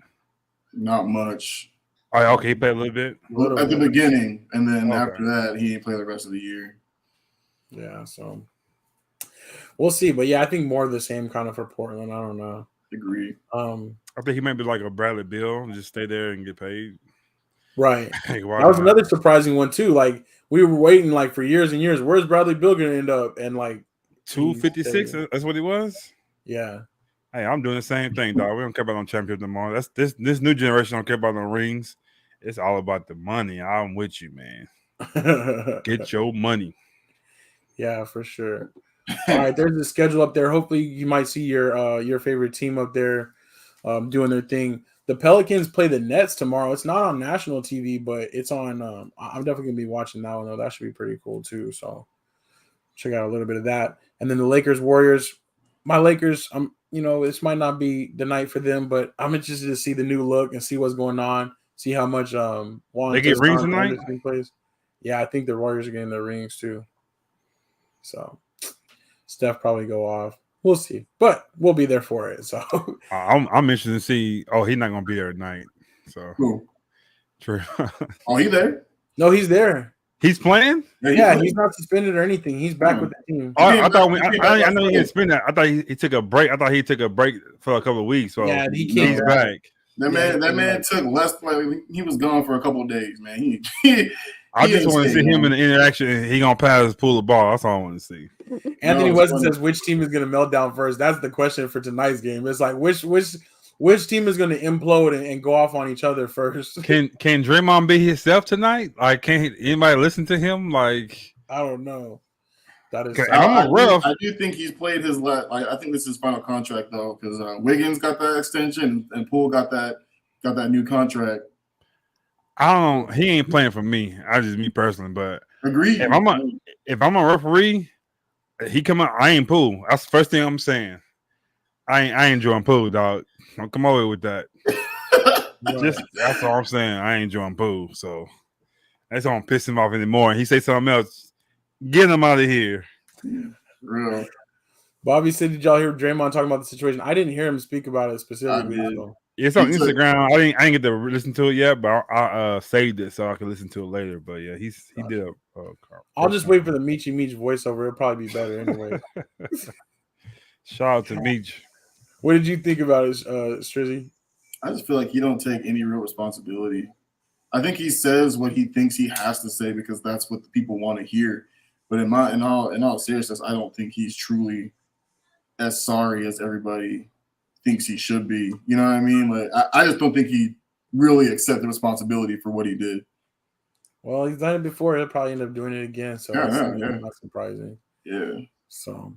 Not much. Oh, okay, he played a little bit at the beginning, and then after that, he didn't play the rest of the year. Yeah, so we'll see. But yeah, I think more of the same kind of for Portland. I don't know. Agreed. I think he might be like a Bradley Beal and just stay there and get paid. Right. That was another surprising one too. Like we were waiting like for years and years. Where's Bradley Beal going to end up? And like 256. That's what he was. Yeah. Hey, I'm doing the same thing, dog. We don't care about no championship tomorrow. That's this new generation don't care about no rings. It's all about the money. I'm with you, man. Get your money. Yeah, for sure. All right, there's a schedule up there. Hopefully, you might see your favorite team up there doing their thing. The Pelicans play the Nets tomorrow. It's not on national TV, but it's on. I'm definitely gonna be watching that one though. That should be pretty cool too. So check out a little bit of that. And then the Lakers Warriors. My Lakers. This might not be the night for them, but I'm interested to see the new look and see what's going on. See how much they get rings tonight. Plays. Yeah, I think the Warriors are getting their rings too. So Steph probably go off. We'll see, but we'll be there for it. So I'm interested to see. Oh, he's not gonna be there tonight. So true. Oh, he there? No, he's there. He's playing. Yeah, he's not suspended or anything. He's back with the team. Oh, I know he didn't spend that. I thought he took a break. I thought he took a break for a couple of weeks. So yeah, he's back. That man took less. He was gone for a couple of days, man. I just want to see him in the interaction. He gonna pass his pool of ball. That's all I want to see. Anthony Weston says, "Which team is going to melt down first?" That's the question for tonight's game. It's like which team is going to implode and go off on each other first? Can Draymond be himself tonight? Like, can anybody listen to him? Like, I don't know. That is. I do think he's played his last. I think this is his final contract though, because Wiggins got that extension and Poole got that new contract. I don't know. He ain't playing for me. Me personally, but agreed. If I'm a referee, he come out. I ain't Poole. That's the first thing I'm saying. I ain't enjoying Poole, dog. Don't come over with that. That's all I'm saying. I ain't enjoying Poole, so that's don't piss him off anymore. And he say something else, get him out of here. Real. Bobby said, "Did y'all hear Draymond talking about the situation?" I didn't hear him speak about it specifically. It's on Instagram. I didn't get to listen to it yet, but I saved it so I can listen to it later. But yeah, he did a. I'll just wait for the Meechy Meech voiceover. It'll probably be better anyway. Shout out to Meech. What did you think about it, Strizzy? I just feel like he don't take any real responsibility. I think he says what he thinks he has to say because that's what the people want to hear. But in all seriousness, I don't think he's truly as sorry as everybody thinks he should be. You know what I mean? Like I just don't think he really accepted responsibility for what he did. Well, he's done it before. He'll probably end up doing it again. So that's not surprising. Yeah. So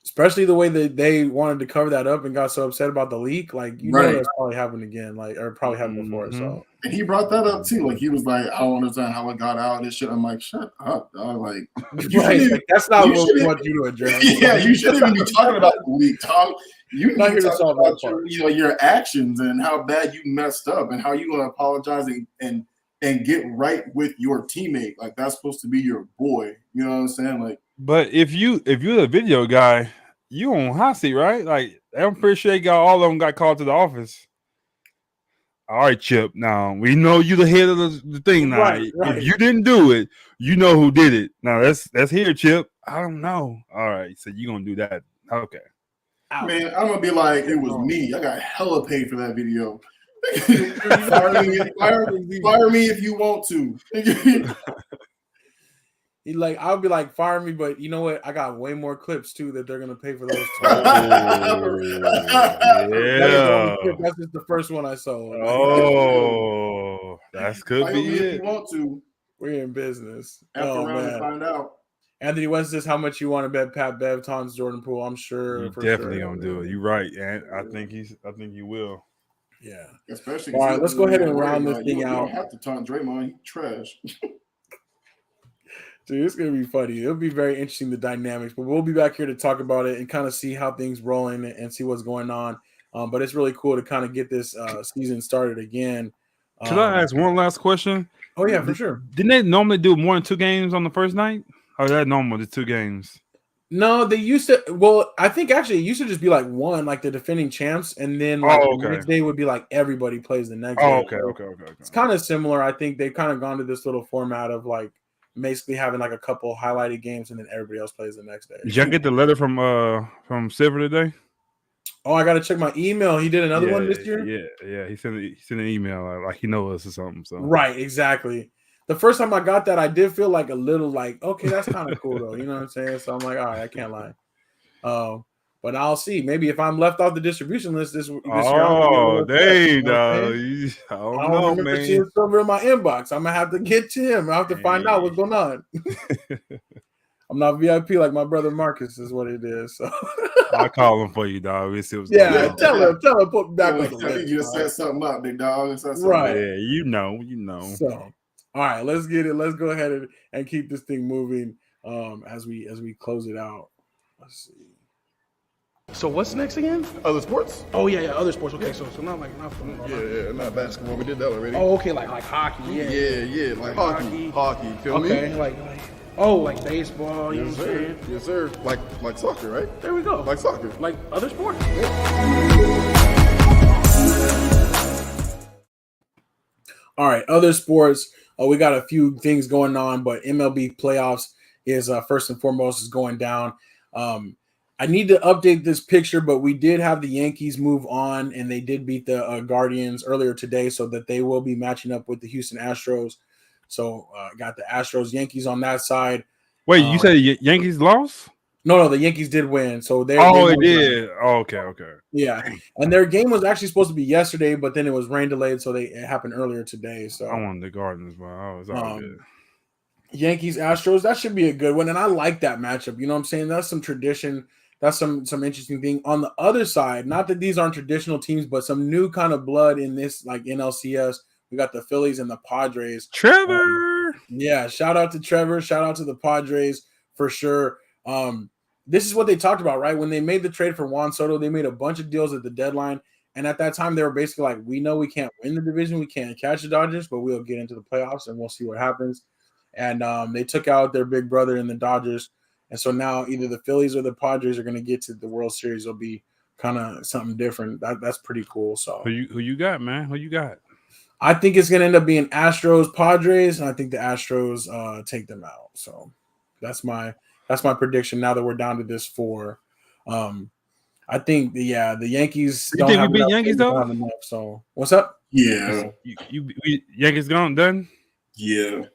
especially the way that they wanted to cover that up and got so upset about the leak, like know that's probably happened again, or probably happened before. So and he brought that up too. Like he was like, I don't understand how it got out and shit. I'm like, shut up, dog. Like, that's not what we want you to address. Yeah, you shouldn't even be talking about the leak, Tom. You're not here to solve that part. Your actions and how bad you messed up and how you gonna apologize and get right with your teammate. Like that's supposed to be your boy. You know what I'm saying? Like, but if you're the video guy, you on hot seat, right? Like I'm pretty sure all of them got called to the office. All right, Chip. Now we know you the head of the thing. Now, Right. if you didn't do it, you know who did it. Now let's hear, Chip. I don't know. All right, so you gonna do that? Okay. Ouch. Man, I'm gonna be like, it was me. I got hella paid for that video. fire me if you want to. I'll be like, fire me, but you know what? I got way more clips too that they're gonna pay for those. Yeah. That's just the first one I sold. Oh, that could be if it. you want to. We're in business. After round and find out. Anthony West says how much you want to bet Pat Bev taunts Jordan Poole. I'm sure You definitely gonna do it. You're right, and I think he will. Yeah. Especially. All right, let's go ahead and round this thing out. You don't have to taunt Draymond. Trash. Dude, it's gonna be funny. It'll be very interesting, the dynamics, but we'll be back here to talk about it and kind of see how things rolling and see what's going on. But it's really cool to kind of get this season started again. Could I ask one last question? Oh yeah, for sure. Didn't they normally do more than 2 games on the first night? Or is that normal, the 2 games? No, they used to. Well, I think actually it used to just be like one, like the defending champs, and then the next day would be like everybody plays the next day. Okay. It's kind of similar. I think they've kind of gone to this little format of like basically having like a couple highlighted games, and then everybody else plays the next day. Did y'all get the letter from Silver today? Oh, I got to check my email. He did another one this year? Yeah. He sent an email like he knows us or something. So right, exactly. The first time I got that, I did feel like a little like, okay, that's kind of cool though. You know what I'm saying? So I'm like, all right, I can't lie. But I'll see. Maybe if I'm left off the distribution list this year. Oh, dang, I don't know, man. Seeing Silver in my inbox. I'm gonna have to get to him. I have to find out what's going on. I'm not VIP like my brother Marcus is what it is. So I'll call him for you, dog. We'll see what's going on. Tell him, put me back on the list. You just set something up, big dog. Right. Yeah, you know. So, all right, let's get it. Let's go ahead and keep this thing moving as we close it out. Let's see. So what's next again? Other sports? Oh yeah, other sports. Okay, so not football. Yeah, not basketball. We did that already. Oh, okay, like hockey. Yeah, like hockey. Feel me? Okay, like baseball. You know what I'm saying? Yes, sir. Like soccer, right? There we go. Like soccer. Like other sports. All right, other sports. We got a few things going on, but MLB playoffs is first and foremost is going down. I need to update this picture, but we did have the Yankees move on, and they did beat the Guardians earlier today, so that they will be matching up with the Houston Astros. So got the Astros, Yankees on that side. Wait, you said the Yankees lost? No, the Yankees did win. So they did. Oh, okay. Yeah, and their game was actually supposed to be yesterday, but then it was rain delayed, so it happened earlier today. So I wanted the Guardians, but I was all good. Yankees Astros, that should be a good one, and I like that matchup. You know what I'm saying? That's some tradition. That's some interesting thing. On the other side, not that these aren't traditional teams, but some new kind of blood in this, like NLCS. We got the Phillies and the Padres. Trevor. Yeah, shout out to Trevor. Shout out to the Padres for sure. This is what they talked about, right? When they made the trade for Juan Soto, they made a bunch of deals at the deadline. And at that time, they were basically like, we know we can't win the division. We can't catch the Dodgers, but we'll get into the playoffs and we'll see what happens. And they took out their big brother in the Dodgers. And so now either the Phillies or the Padres are going to get to the World Series. It'll be kind of something different. That's pretty cool. So who you got, man? Who you got? I think it's going to end up being Astros, Padres, and I think the Astros take them out. So that's my prediction. Now that we're down to this 4, I think the Yankees. You think we beat Yankees though? Enough, so what's up? Yeah, you Yankees done? Yeah.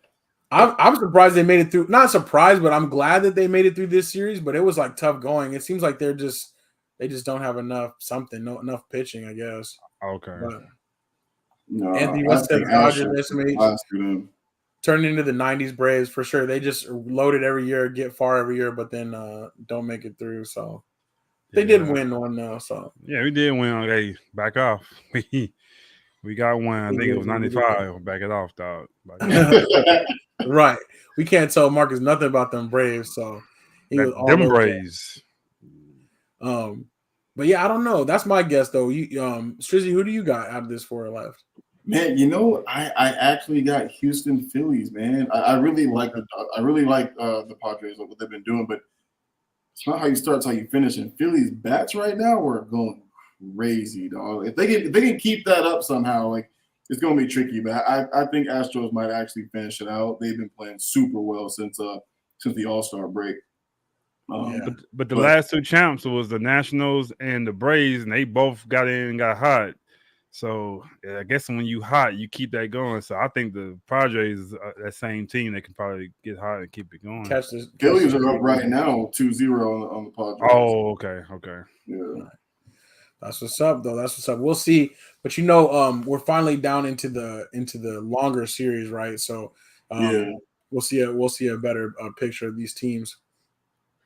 I'm surprised they made it through. Not surprised, but I'm glad that they made it through this series. But it was like tough going. It seems like they just don't have enough pitching, I guess. Okay. But No, Anthony West said Dodgers turn into the '90s Braves for sure. They just loaded every year, get far every year, but then don't make it through. So they did win one though. So yeah, we did win. Okay, back off. We got one. I think it was 95. Back it off, dog. Right. We can't tell Marcus nothing about them Braves, so he was all them Braves. But yeah, I don't know. That's my guess though. You Strizzy, who do you got out of this 4 left? Man, I actually got Houston Phillies, man. I really like the Padres, what they've been doing, but it's not how you start, it's how you finish. And Phillies bats right now are going crazy, dog. If they can keep that up somehow, like it's going to be tricky. But I think Astros might actually finish it out. They've been playing super well since the All-Star break. But the last two champs was the Nationals and the Braves, and they both got in and got hot. So yeah, I guess when you hot, you keep that going. So I think the Padres, that same team, they can probably get hot and keep it going. Phillies are up right now, 2-0 on the Padres. Oh, okay. Yeah. That's what's up, though. That's what's up. We'll see. But we're finally down into the longer series, right? So we'll see a better picture of these teams.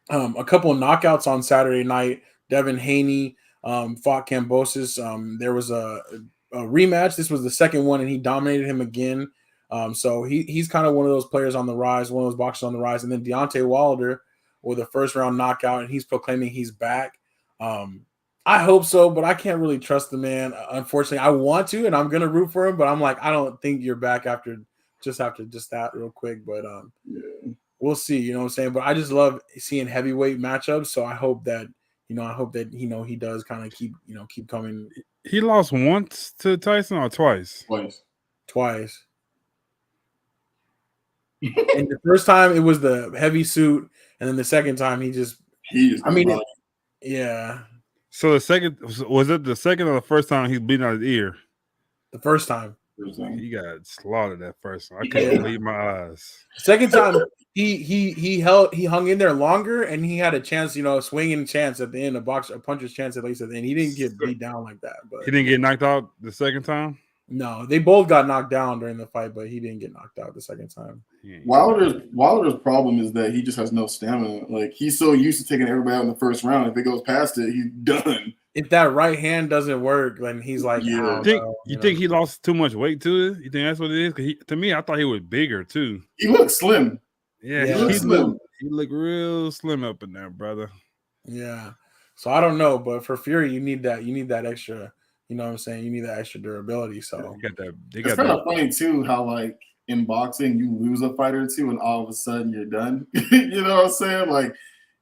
A couple of knockouts on Saturday night. Devin Haney fought Kambosos. There was a rematch. This was the second one, and he dominated him again. So he's kind of one of those players on the rise, one of those boxers on the rise. And then Deontay Wilder with a first-round knockout, and he's proclaiming he's back. I hope so, but I can't really trust the man. Unfortunately, I want to, and I'm going to root for him, but I'm like, I don't think you're back after just that real quick. But we'll see, you know what I'm saying? But I just love seeing heavyweight matchups, so I hope that he does kind of keep coming. He lost once to Tyson or twice? Twice. And the first time it was the heavy suit, and then the second time yeah. So the second, was it the second or the first time he's bleeding out his ear? The first time. He got slaughtered that first time. I couldn't believe my eyes. Second time he hung in there longer, and he had a chance, swinging chance at the end, a puncher's chance at least at the end. He didn't get beat down like that, but he didn't get knocked out the second time. No, they both got knocked down during the fight, but he didn't get knocked out the second time. Wilder's problem is that he just has no stamina. Like, he's so used to taking everybody out in the first round. If it goes past it, he's done. If that right hand doesn't work, then he's like, you think he lost too much weight to it? You think that's what it is? 'Cause to me, I thought he was bigger too. He looks slim. Yeah, he looked real slim up in there, brother. Yeah. So I don't know, but for Fury, you need that extra. You know what I'm saying? You need that extra durability. So it's kind of funny too how, like, in boxing you lose a fight or two and all of a sudden you're done. You know what I'm saying? Like,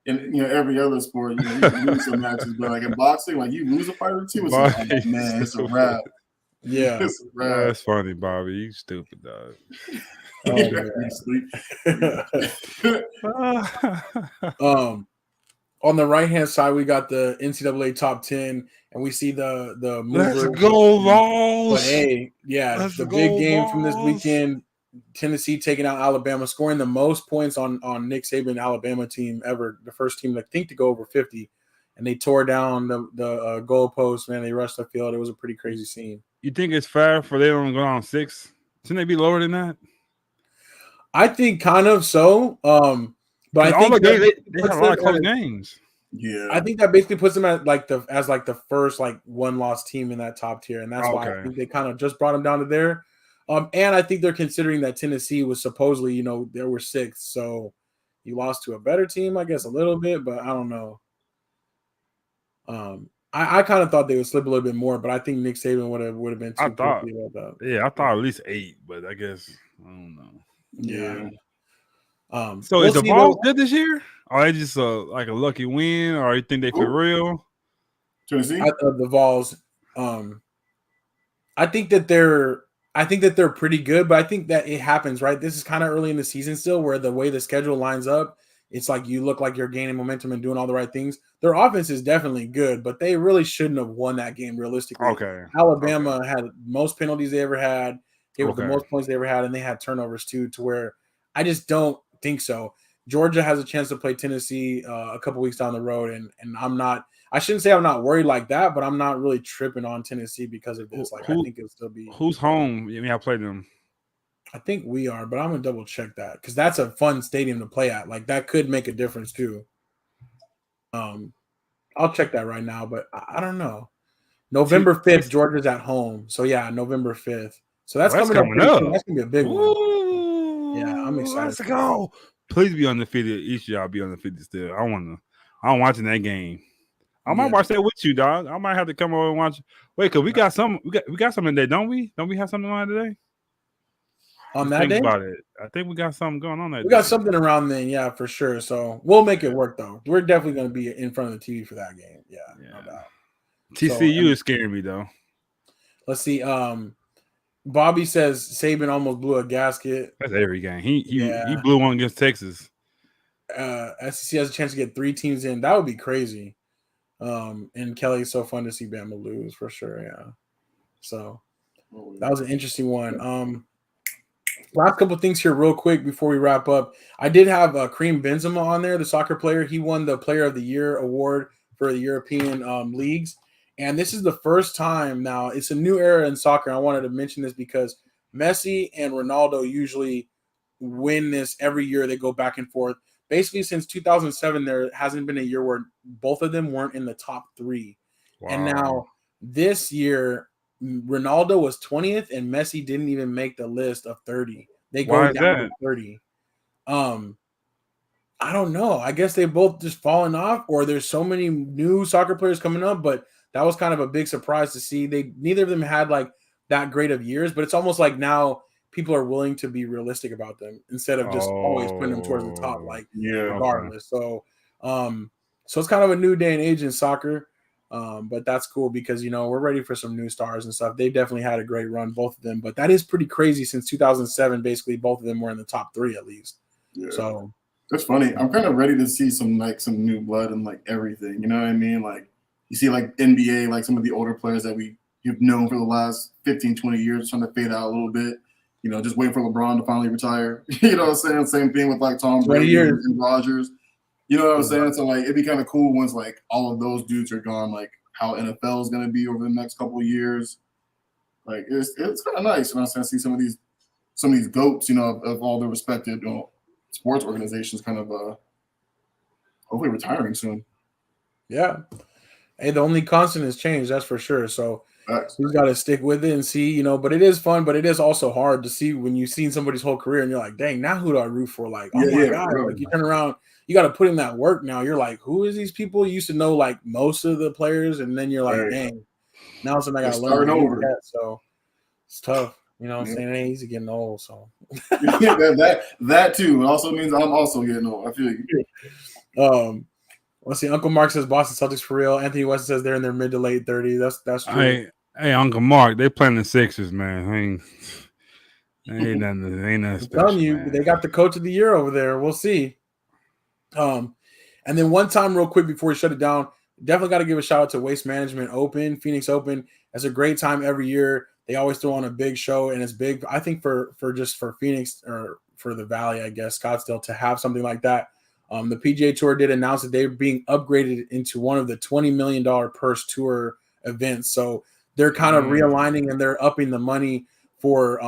in every other sport, you lose some matches, but like in boxing, like, you lose a fight or two, it's like, oh, man, it's a wrap. Yeah, it's a wrap. That's funny, Bobby. You stupid dog. On the right hand side, we got the NCAA top 10, and we see the mover. Let's go, Vols! But hey, the big game from this weekend: Tennessee taking out Alabama, scoring the most points on Nick Saban Alabama team ever. The first team, I think, to go over 50, and they tore down the goalpost. Man, they rushed the field. It was a pretty crazy scene. You think it's fair for they don't go down 6? Shouldn't they be lower than that? I think kind of so. But I think they have a lot of close games. Yeah, I think that basically puts them at the first one-loss team in that top tier, and that's why I think they kind of just brought them down to there. And I think they're considering that Tennessee was supposedly, they were 6th, so you lost to a better team, I guess, a little bit, but I don't know. I kind of thought they would slip a little bit more, but I think Nick Saban would have been too picky about that. Yeah, I thought at least 8, but I guess I don't know. Yeah. So is the Vols good this year? Or they just like a lucky win, or you think they for real? Tennessee? The Vols. I think that they're pretty good, but I think that it happens, right? This is kind of early in the season still, where the way the schedule lines up, it's like you look like you're gaining momentum and doing all the right things. Their offense is definitely good, but they really shouldn't have won that game realistically. Okay. Alabama had most penalties they ever had. Gave up the most points they ever had, and they had turnovers too, to where I just don't think so. Georgia has a chance to play Tennessee a couple weeks down the road, and I shouldn't say I'm not worried like that, but I'm not really tripping on Tennessee because of this. I think it'll still be. Who's home? You mean I played them? I think we are, but I'm gonna double check that because that's a fun stadium to play at. Like, that could make a difference too. I'll check that right now, but I don't know. November 5th, Georgia's at home, so yeah, November 5th. So that's coming up. That's gonna be a big one. Yeah, I'm excited. Let's go. Please be undefeated. Each of y'all be undefeated still. I'm watching that game. I might watch that with you, dog. I might have to come over and watch. Wait, cause we got something today, don't we? Don't we have something on today? On that day? About it. I think we got something going on that day. We got something around then, yeah, for sure. So we'll make it work though. We're definitely gonna be in front of the TV for that game. Yeah. No doubt. TCU is scaring me though. Let's see. Bobby says Saban almost blew a gasket. That's every game. He Yeah. blew one against Texas. SEC has a chance to get 3 teams in. That would be crazy. And Kelly's so fun to see Bama lose for sure. Yeah. So that was an interesting one. Last couple things here, real quick, before we wrap up. I did have Kareem Benzema on there, the soccer player. He won the Player of the Year award for the European leagues, and this is the first time now. It's a new era in soccer. I wanted to mention this because Messi and Ronaldo usually win this every year. They go back and forth. Basically, since 2007, there hasn't been a year where both of them weren't in the top 3. Wow. And now this year, Ronaldo was 20th and Messi didn't even make the list of 30. They go down to 30. I don't know. I guess they both just fallen off, or there's so many new soccer players coming up, but that was kind of a big surprise to see. Neither of them had like that great of years, but it's almost like now people are willing to be realistic about them instead of just always putting them towards the top, like regardless. So so it's kind of a new day and age in soccer. But that's cool because, we're ready for some new stars and stuff. They definitely had a great run, both of them. But that is pretty crazy since 2007. Basically, both of them were in the top 3 at least. Yeah. So that's funny. I'm kind of ready to see some new blood and like everything. You know what I mean? Like you see like NBA, like some of the older players that you've known for the last 15, 20 years trying to fade out a little bit. Just waiting for LeBron to finally retire. You know what I'm saying? Same thing with like Tom Brady and Rodgers. You know what I'm saying? So like it'd be kind of cool once like all of those dudes are gone, like how NFL is going to be over the next couple of years. Like it's kind of nice, I see some of these goats, of all the respected sports organizations kind of hopefully retiring soon. Yeah. Hey, the only constant is change, that's for sure. So we've got to stick with it and see, but it is fun, but it is also hard to see when you've seen somebody's whole career and you're like, dang, now who do I root for? Like, oh my God, like you turn around, you got to put in that work now. You're like, who is these people? You used to know like most of the players, and then you're like, dang, now something I got to learn over that. So it's tough. You know what I'm saying? It ain't easy getting old. So that too. It also means I'm also getting old. I feel you. Let's see. Uncle Mark says Boston Celtics for real. Anthony West says they're in their mid to late 30s. That's true. Hey, Uncle Mark, they playing the Sixers, man. Ain't nothing I'm special, telling you, man. they got the coach of the year over there. We'll see. And then one time, real quick before we shut it down, definitely got to give a shout out to Waste Management Open, Phoenix Open. It's a great time every year. They always throw on a big show, and it's big. I think for Phoenix or for the Valley, I guess Scottsdale, to have something like that. The PGA Tour did announce that they're being upgraded into one of the $20 million purse tour events. So they're kind of realigning and they're upping the money for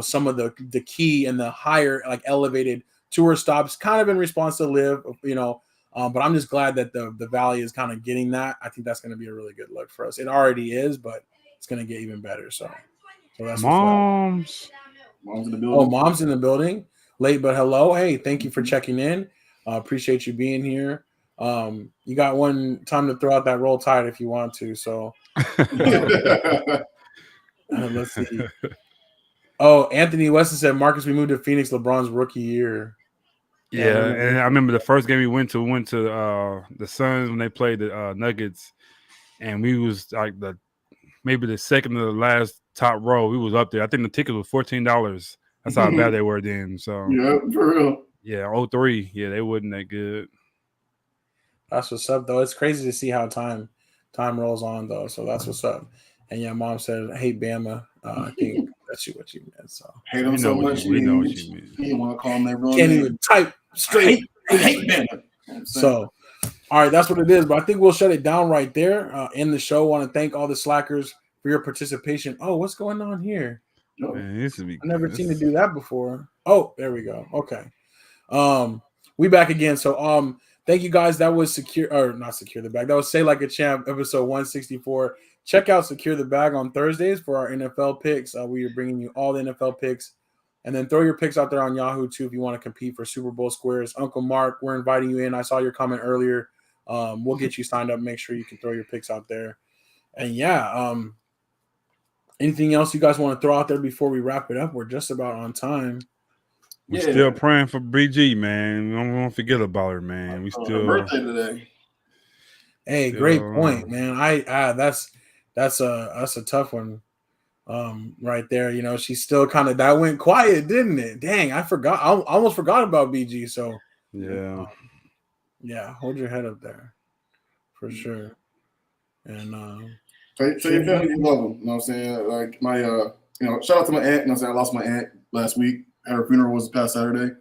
some of the key and the higher like elevated tour stops, kind of in response to Live, but I'm just glad that the Valley is kind of getting that. I think that's going to be a really good look for us. It already is, but it's going to get even better. So that's Mom's in the building. Oh, Mom's in the building. Late but hello. Hey, thank you for checking in. Appreciate you being here. You got one time to throw out that Roll Tide if you want to. So let's see. Oh, Anthony Weston said, Marcus, we moved to Phoenix LeBron's rookie year. Yeah, and I remember the first game we went to the Suns when they played the Nuggets, and we was like maybe the second to the last top row. We was up there. I think the ticket was $14. That's how bad they were then. So yeah, for real. Yeah, 03. Yeah, they wasn't that good. That's what's up, though. It's crazy to see how time rolls on, though. So that's what's up. And yeah, Mom said, "Hey, Bama." I think that's what you meant. So hate them so much. We know what you mean. You want to call them their real can't name. even type straight. I hate Bama. So, all right, that's what it is. But I think we'll shut it down right there. In the show, want to thank all the slackers for your participation. Oh, what's going on here? Man, I've never seen it do that before. Oh, there we go. Okay. We back again. So thank you guys. That was not Secure the Bag. That was Say Like a Champ, episode 164. Check out Secure the Bag on Thursdays for our NFL picks. We are bringing you all the NFL picks. And then throw your picks out there on Yahoo too if you want to compete for Super Bowl squares. Uncle Mark, we're inviting you in. I saw your comment earlier. We'll get you signed up. Make sure you can throw your picks out there. And yeah, anything else you guys want to throw out there before we wrap it up? We're just about on time. We're still praying for BG, man. Don't want to forget about her, man. We still birthday today. Hey, great point, man. That's a tough one. right there. You know, she's still kind of that went quiet, didn't it? Dang, I forgot. I almost forgot about BG. So Yeah. yeah, hold your head up there for sure. And Tell your family you love them. You know what I'm saying? Like my shout out to my aunt. You know what I'm saying? I lost my aunt last week. Her funeral was past Saturday.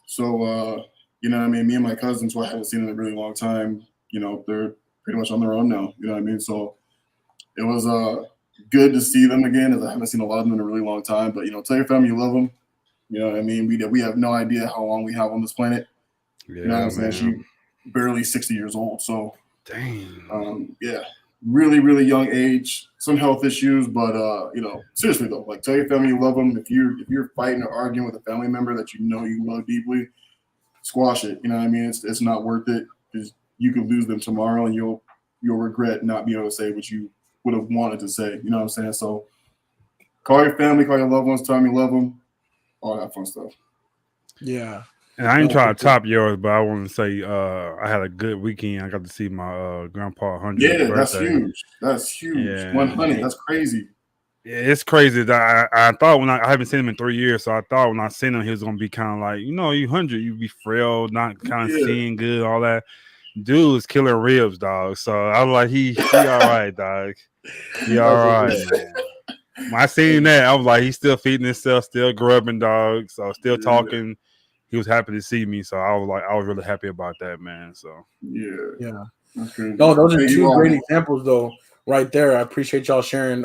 So you know what I mean? Me and my cousins, who I haven't seen in a really long time, you know, they're pretty much on their own now. You know what I mean? So it was good to see them again, as I haven't seen a lot of them in a really long time. But you know, tell your family you love them. You know what I mean? We have no idea how long we have on this planet. Yeah, You know what I'm saying? man. She barely 60 years old. So Dang. yeah, really, really young age, some health issues, but you know, seriously though, like tell your family you love them. If you're fighting or arguing with a family member that you know you love deeply, squash it. You know what I mean? It's not worth it, because you could lose them tomorrow and you'll regret not being able to say what you would have wanted to say. You know what I'm saying? So call your family, call your loved ones, tell them you love them, all that fun stuff. yeah. And I ain't trying to top yours, but I want to say I had a good weekend. I got to see my grandpa 100th Yeah, birthday. that's huge. That's huge. Yeah. 100. That's crazy. Yeah, it's crazy. That I thought when I haven't seen him in 3 years, so I thought when I seen him, he was gonna be kind of like, you know, you 100, you be frail, not kind of seeing good, all that. Dude is killing ribs, dog. So I was like, he all right, dog. He all right, man. When I seen that, I was like, he's still feeding himself, still grubbing, dog. So still talking. He was happy to see me, so I was really happy about that, man. So yeah. Okay. No, those are two great examples, though, right there. I appreciate y'all sharing.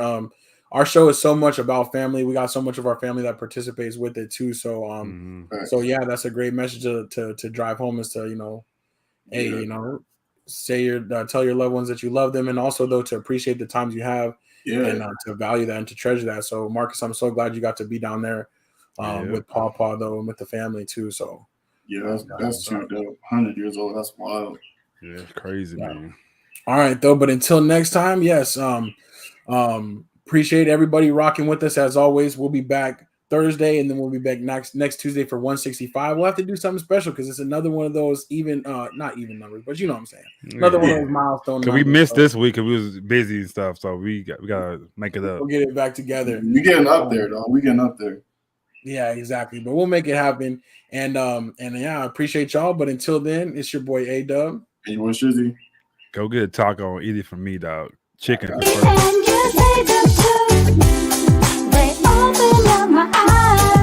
Our show is so much about family. We got so much of our family that participates with it too. So, so yeah, that's a great message to drive home, is to, you know, hey, you know, say tell your loved ones that you love them, and also though to appreciate the times you have, and to value that and to treasure that. So, Marcus, I'm so glad you got to be down there with Paw though, and with the family too. So yeah, that's true. 100 years old. That's wild. Yeah, it's crazy, man. All right, though. But until next time, yes. Appreciate everybody rocking with us as always. We'll be back Thursday, and then we'll be back next Tuesday for 165. We'll have to do something special because it's another one of those not even numbers, but you know what I'm saying. Another one of those milestone numbers. We missed this week because we was busy and stuff, so we gotta make it up. We'll get it back together. We getting up there, though. We getting up there. Yeah, exactly. But we'll make it happen. And yeah, I appreciate y'all. But until then, it's your boy A-Dub. And your boy Shizzy. Go get a taco and eat it from me, dog. Chicken. And you say the truth. They open up my eyes.